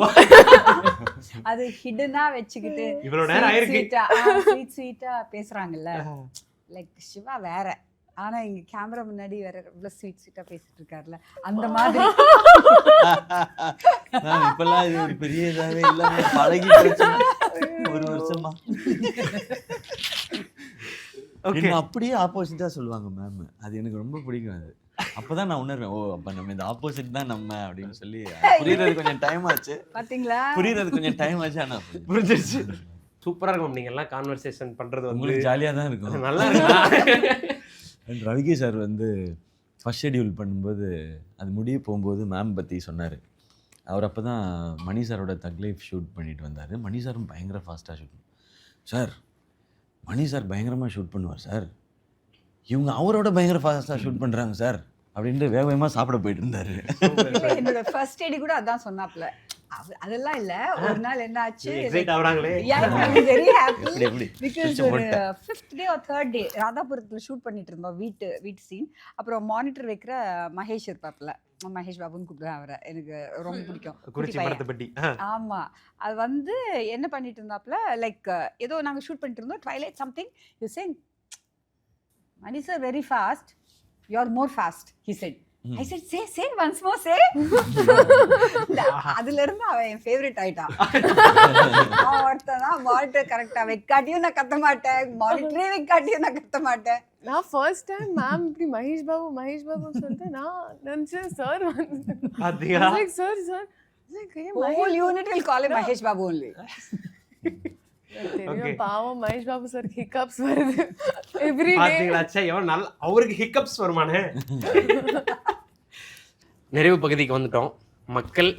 அது ஹிடனா வச்சுக்கிட்டு இவ்வளவு நேரம் ஆயிருக்கு. ஸ்வீட்டா பேசுறாங்கல்ல, லைக் சிவா வேற, ஆனா இங்க கேமரா முன்னாடி வேற இவ்வளவு ஸ்வீட்டா பேசிட்டு இருக்காருல்ல, அந்த மாதிரி. இப்பெல்லாம் இது ஒரு பெரிய இதாவே இல்லாம பழகி போச்சு ஒரு வருஷமா. என்ன அப்படியே ஆப்போசிட்டா சொல்லுவாங்க மேம், அது எனக்கு ரொம்ப பிடிக்கும். அது அப்பதான் நான் உணர்வேன், ஓ அப்ப நம்ம இந்த ஆப்போசிட் தான் நம்ம அப்படின்னு சொல்லி. புரியறது கொஞ்சம் டைம் ஆச்சு, பாத்தீங்களா? புரியறது கொஞ்சம் டைம் ஆச்சு, ஆனா புரிஞ்சிருச்சு. சூப்பரா இருக்கும் நீங்க எல்லாம் கான்வர்சேஷன் பண்றது வந்து உங்களுக்கு ஜாலியா தான் இருக்கும். நல்லா இருக்கு. ரவிகி சார் வந்து ஃபர்ஸ்ட் ஷெட்யூல் பண்ணும்போது அது முடிய போகும்போது மேம் பற்றி சொன்னார். அவர் அப்போ தான் மணி சாரோட தக் லைஃப் ஷூட் பண்ணிட்டு வந்தார். மணி சாரும் பயங்கர ஃபாஸ்ட்டாக ஷூட் சார், மணி சார் பயங்கரமாக ஷூட் பண்ணுவார் சார், இவங்க அவரோட பயங்கர ஃபாஸ்ட்டாக ஷூட் பண்ணுறாங்க சார் அப்படின்ட்டு வேகமாக சாப்பிட போயிட்டு இருந்தார். என்னோட ஃபர்ஸ்ட் எடி கூட அதான் சொன்னாப்ல. அதெல்லாம் இல்ல, ஒரு நாள் என்ன ஆச்சு, எக்ஸைட் ஆவறாங்களே. வெரி ஹாப்பி எப்படி பிகாஸ் ஒரு 5th day or 3rd day ராதாபுரத்துல shoot பண்ணிட்டு இருந்தோம், வீட்டு சீன். அப்புறம் மானிட்டர் வைக்கிற மகேஷ் இருப்பாப்ல, மகேஷ் பாபுன்னு கூப்பிடுவேன் அவரை, எனக்கு ரொம்ப பிடிக்கும். குறிச்சி படத்தை பத்தி. ஆமா, அது வந்து என்ன பண்ணிட்டு இருந்தாப்ல, லைக் ஏதோ நாங்க ஷூட் பண்ணிட்டு இருந்தோம், twilight something, you saying Mani sir very fast, you are more fast, he said. I said, say once more, say. அதுல இருந்து அவன் என் ஃபேவரட் ஆயிட்டான். அவன் ஒருத்தான் மானிட்டர் கரெக்டா வைக்காட்டியும் நான் கத்த மாட்டேன், மானிட்டரே வைக்காட்டியும் நான் கத்த மாட்டேன். நான் ஃபர்ஸ்ட் டைம் மேம் இப்படி மகேஷ் பாபு சொல்லிட்டு நான் நினைச்சேன் சார் வந்து பாத்தீங்களா? Sir Whole unit will call him Mahesh Babu only. தெரியும் பாவம் மகேஷ் பாபு சார் ஹிக்கப்ஸ் வருது எவ்ரி டே. பாத்தீங்களா? சே எவ்வளவு நல்ல, அவருக்கு ஹிக்கப்ஸ் வருமானே. நிறைவு பகுதிக்கு வந்துட்டோம். மக்கள்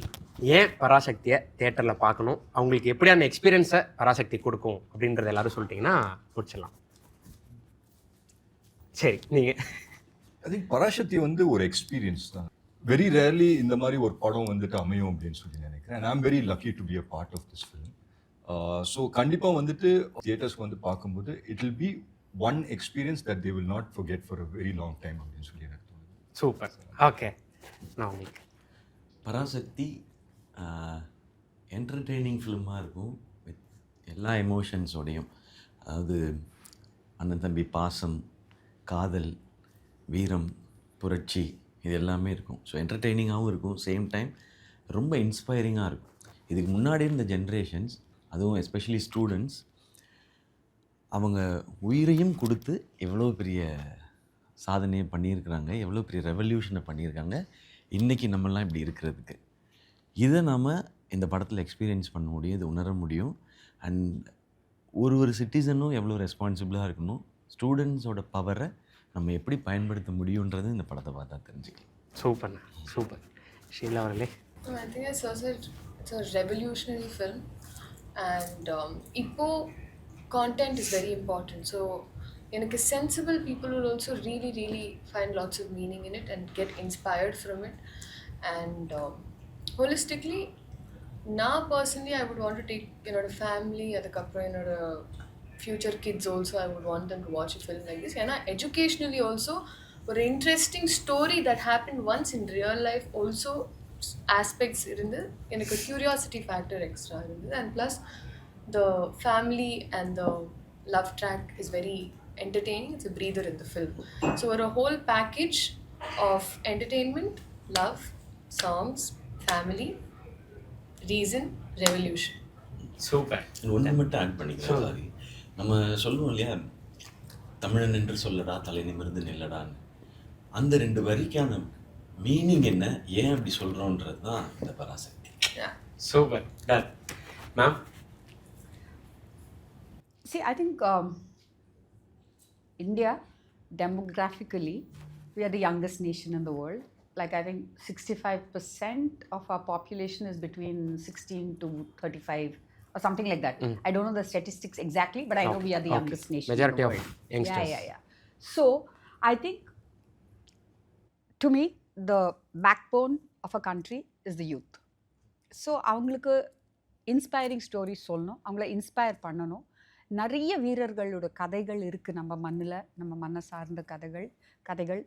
ஏன் பராசக்தியை தியேட்டரில் பார்க்கணும், அவங்களுக்கு எப்படியான எக்ஸ்பீரியன்ஸை பராசக்தி கொடுக்கும் அப்படின்றத எல்லாரும் சொல்லிட்டீங்கன்னா முடிச்சிடலாம். சரி, நீங்கள் ஐ திங்க் பராசக்தி வந்து ஒரு எக்ஸ்பீரியன்ஸ் தான். வெரி ரேர்லி இந்த மாதிரி ஒரு படம் வந்துட்டு அமையும் அப்படின்னு சொல்லி நினைக்கிறேன். I am very lucky to be a part of this film. So கண்டிப்பாக வந்துட்டு தியேட்டர்ஸ்க்கு வந்து பார்க்கும்போது it will be one experience that they will not forget for a very long time அப்படின்னு சொல்லி எனக்கு தோணுது. சூப்பர். ஓகே, நான் உங்களுக்கு பராசக்தி என்டர்டெய்னிங் ஃபிலிமாக இருக்கும் வித் எல்லா எமோஷன்ஸோடையும். அதாவது அண்ணன் தம்பி பாசம், காதல், வீரம், புரட்சி, இது எல்லாமே இருக்கும். ஸோ என்டர்டெய்னிங்காகவும் இருக்கும், சேம் டைம் ரொம்ப இன்ஸ்பைரிங்காக இருக்கும். இதுக்கு முன்னாடி இருந்த ஜென்ரேஷன்ஸ், அதுவும் எஸ்பெஷலி ஸ்டூடெண்ட்ஸ், அவங்க உயிரையும் கொடுத்து எவ்வளோ பெரிய சாதனையை பண்ணியிருக்கிறாங்க, எவ்வளோ பெரிய ரெவல்யூஷனை பண்ணியிருக்காங்க இன்றைக்கி நம்மலாம் இப்படி இருக்கிறதுக்கு. இதை நாம் இந்த படத்தில் எக்ஸ்பீரியன்ஸ் பண்ண முடியும், இது உணர முடியும். அண்ட் ஒரு சிட்டிசனும் எவ்வளோ ரெஸ்பான்சிபிளாக இருக்கணும், ஸ்டூடெண்ட்ஸோட பவரை நம்ம எப்படி பயன்படுத்த முடியுன்றது இந்த படத்தை பார்த்தா தெரிஞ்சுக்கலாம். Super super. ஷீலா அவர்களே? I think it's a revolutionary film, and இப்போ content is very important. So எனக்கு sensible people will also really find lots of meaning in it and get inspired from it. And holistically, now personally I would want to take the family, adukapra future kids also, I would want them to watch a film like this. And educationally also, ஒரு interesting story that happened once in real life also aspects irundhu, எனக்கு curiosity factor extra irundhu. And plus the family and the love track is very entertaining. It's a breather in the film. So we're a whole package of entertainment, love, songs, family, reason, revolution. Super. ஒன்று மட்டும் add பண்ணிக்கிறேன் sorry. நம்ம சொல்லுவோம் இல்லையா, தமிழன் என்று சொல்லடா தலை நிமிர்ந்து நில்லடான்னு, அந்த 2 வரிக்கான மீனிங் என்ன, ஏன் அப்படி சொல்கிறோன்றது தான் இந்த Parasakthi. Super. Done ma'am? See, I think India, demographically, we are the youngest nation in the world. Like, I think 65% of our population is between 16 to 35 or something like that. I don't know the statistics exactly, but I know we are the youngest nation Majority in the of world. youngsters. Yeah. So, I think, to me, the backbone of a country is the youth. So, அவங்களுக்கு inspiring stories சொல்லணும், அவங்கள inspire பண்ணணும். நிறைய வீரர்களோட கதைகள் இருக்குது நம்ம மண்ணில், நம்ம மண்ணை சார்ந்த கதைகள்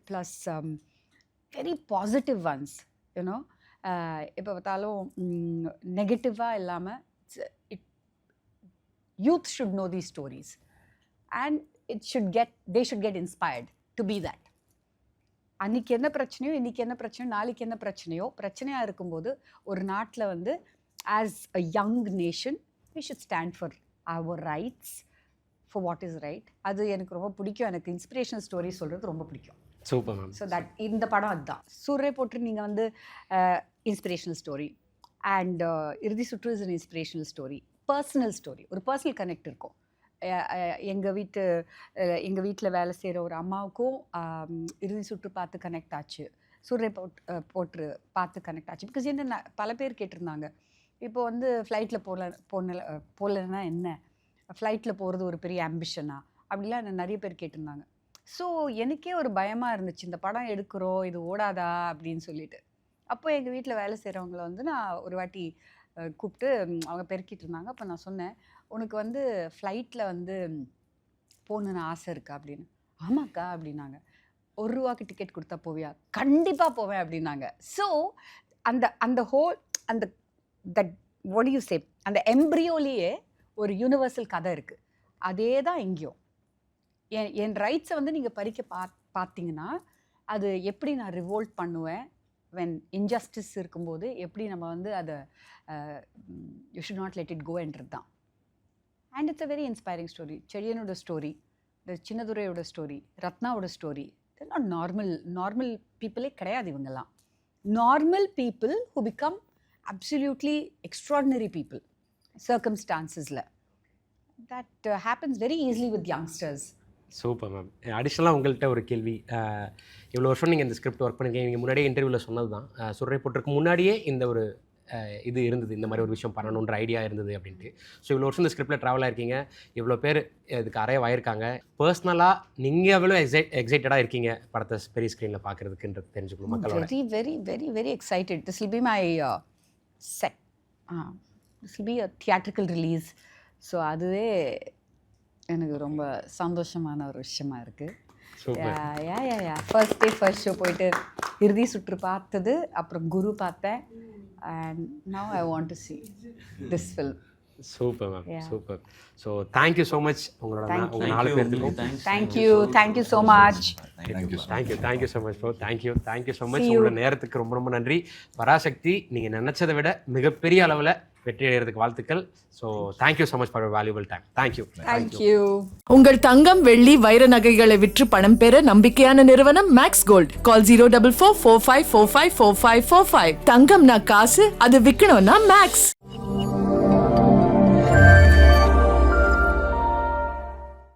plus very positive once. You know எப்போ பார்த்தாலும் நெகட்டிவாக இல்லாமல் youth should know these stories and they should get inspired to be that. அன்றைக்கி என்ன பிரச்சனையோ, இன்றைக்கி என்ன பிரச்சனையோ, நாளைக்கு என்ன பிரச்சனையாக இருக்கும்போது ஒரு நாட்டில் வந்து as a young nation we should stand for our rights, for what is right. அது எனக்கு ரொம்ப பிடிக்கும். எனக்கு இன்ஸ்பிரேஷனல் ஸ்டோரி சொல்கிறது ரொம்ப பிடிக்கும். Super ma'am. ஸோ தட் இந்த படம் அதுதான். சூரரை போட்டு நீங்கள் வந்து இன்ஸ்பிரேஷனல் ஸ்டோரி அண்ட் இறுதி சுற்று is an inspirational story, personal story, ஒரு பர்சனல் கனெக்ட் இருக்கும். எங்கள் வீட்டில் வேலை செய்கிற ஒரு அம்மாவுக்கும் இறுதி சுற்று பார்த்து கனெக்ட் ஆச்சு, சூரரை போட்டு பார்த்து கனெக்ட் ஆச்சு. பிகாஸ் என்ன பல பேர் கேட்டிருந்தாங்க, இப்போ வந்து ஃப்ளைட்டில் போகலன்னா என்ன, ஃப்ளைட்டில் போகிறது ஒரு பெரிய ஆம்பிஷனா அப்படிலாம் நிறைய பேர் கேட்டிருந்தாங்க. ஸோ எனக்கே ஒரு பயமாக இருந்துச்சு, இந்த படம் எடுக்கிறோம் இது ஓடாதா அப்படின்னு சொல்லிட்டு. அப்போ எங்கள் வீட்டில் வேலை செய்கிறவங்கள வந்து நான் ஒரு வாட்டி கூப்பிட்டு அவங்க பெருக்கிட்டு இருந்தாங்க. அப்போ நான் சொன்னேன், உனக்கு வந்து ஃப்ளைட்டில் வந்து போகணுன்னு ஆசை இருக்கா அப்படின்னு. ஆமாக்கா அப்படின்னாங்க. ₹1 டிக்கெட் கொடுத்தா போவியா? கண்டிப்பாக போவேன் அப்படின்னாங்க. ஸோ அந்த whole that what you say, அந்த எம்ப்ரியோலேயே ஒரு யூனிவர்சல் கதை இருக்குது. அதே தான் இங்கேயும். என் ரைட்ஸை வந்து நீங்கள் பறிக்க பார்த்தீங்கன்னா அது எப்படி நான் ரிவோல்ட் பண்ணுவேன், வென் இன்ஜஸ்டிஸ் இருக்கும்போது எப்படி நம்ம வந்து அதை you should not let it கோன்றது தான். And it's a very inspiring story. செழியனோட ஸ்டோரி, சின்னதுரையோட ஸ்டோரி, ரத்னாவோட ஸ்டோரி. இதெல்லாம் நார்மல் பீப்புளே கிடையாது இவங்கெல்லாம். Normal people who become absolutely extraordinary people சர்க்கம்ஸ்டான்சஸில். That happens very easily with youngsters. Super ma'am. அடிஷ்னலாக உங்கள்கிட்ட ஒரு கேள்வி, இவ்வளோ வருஷம் நீங்கள் இந்த ஸ்கிரிப்ட் ஒர்க் பண்ணியிருக்கீங்க, நீங்கள் முன்னாடியே இன்டர்வியூவில் சொன்னது தான், சூரரை போட்டிருக்கு முன்னாடியே இந்த ஒரு இது இருந்தது, இந்த மாதிரி ஒரு விஷயம் பண்ணணுன்ற ஐடியா இருந்தது அப்படின்ட்டு. ஸோ இவ்வளோ வருஷம் இந்த ஸ்கிரிப்டில் ட்ராவல் ஆயிருக்கீங்க, இவ்வளோ பேர் இதுக்கு அரைவ் ஆயிருக்காங்க. பர்சனலாக நீங்கள் எவ்வளோ எக்ஸைட்டடாக இருக்கீங்க படத்தை பெரிய ஸ்க்ரீனில் பார்க்குறதுக்குன்றது தெரிஞ்சுக்கணும் மக்களோட. Very very very very excited. This will be my set, this will be a theatrical release. So அதுவே எனக்கு ரொம்ப சந்தோஷமான ஒரு விஷயமா இருக்குது. ஃபர்ஸ்ட் டே ஃபர்ஸ்ட் ஷோ போயிட்டு இறுதி சுற்று பார்த்தது, அப்புறம் குரு பார்த்தேன், and now I want to see this film. Super ma'am, super. So thank you so much உங்களோட 4 பேருக்கும். Thank you so much. Thank you so much bro. Thank you so much. உங்களோட நேரத்துக்கு ரொம்ப ரொம்ப நன்றி. பராசக்தி நீங்கள் நினச்சதை விட மிகப்பெரிய அளவில் வெற்றி அடைகிறதுக்கு வாழ்த்துக்கள். So thank you so much for your valuable time. Thank you. உங்கள் தங்கம், வெள்ளி, வைர நகைகளை விற்று பணம் பெற நம்பிக்கையான நிறுவனம் மேக்ஸ் கோல்ட். கால் 04445454545. தங்கம்னா காசு, அது விற்கணும்னா மேக்ஸ்.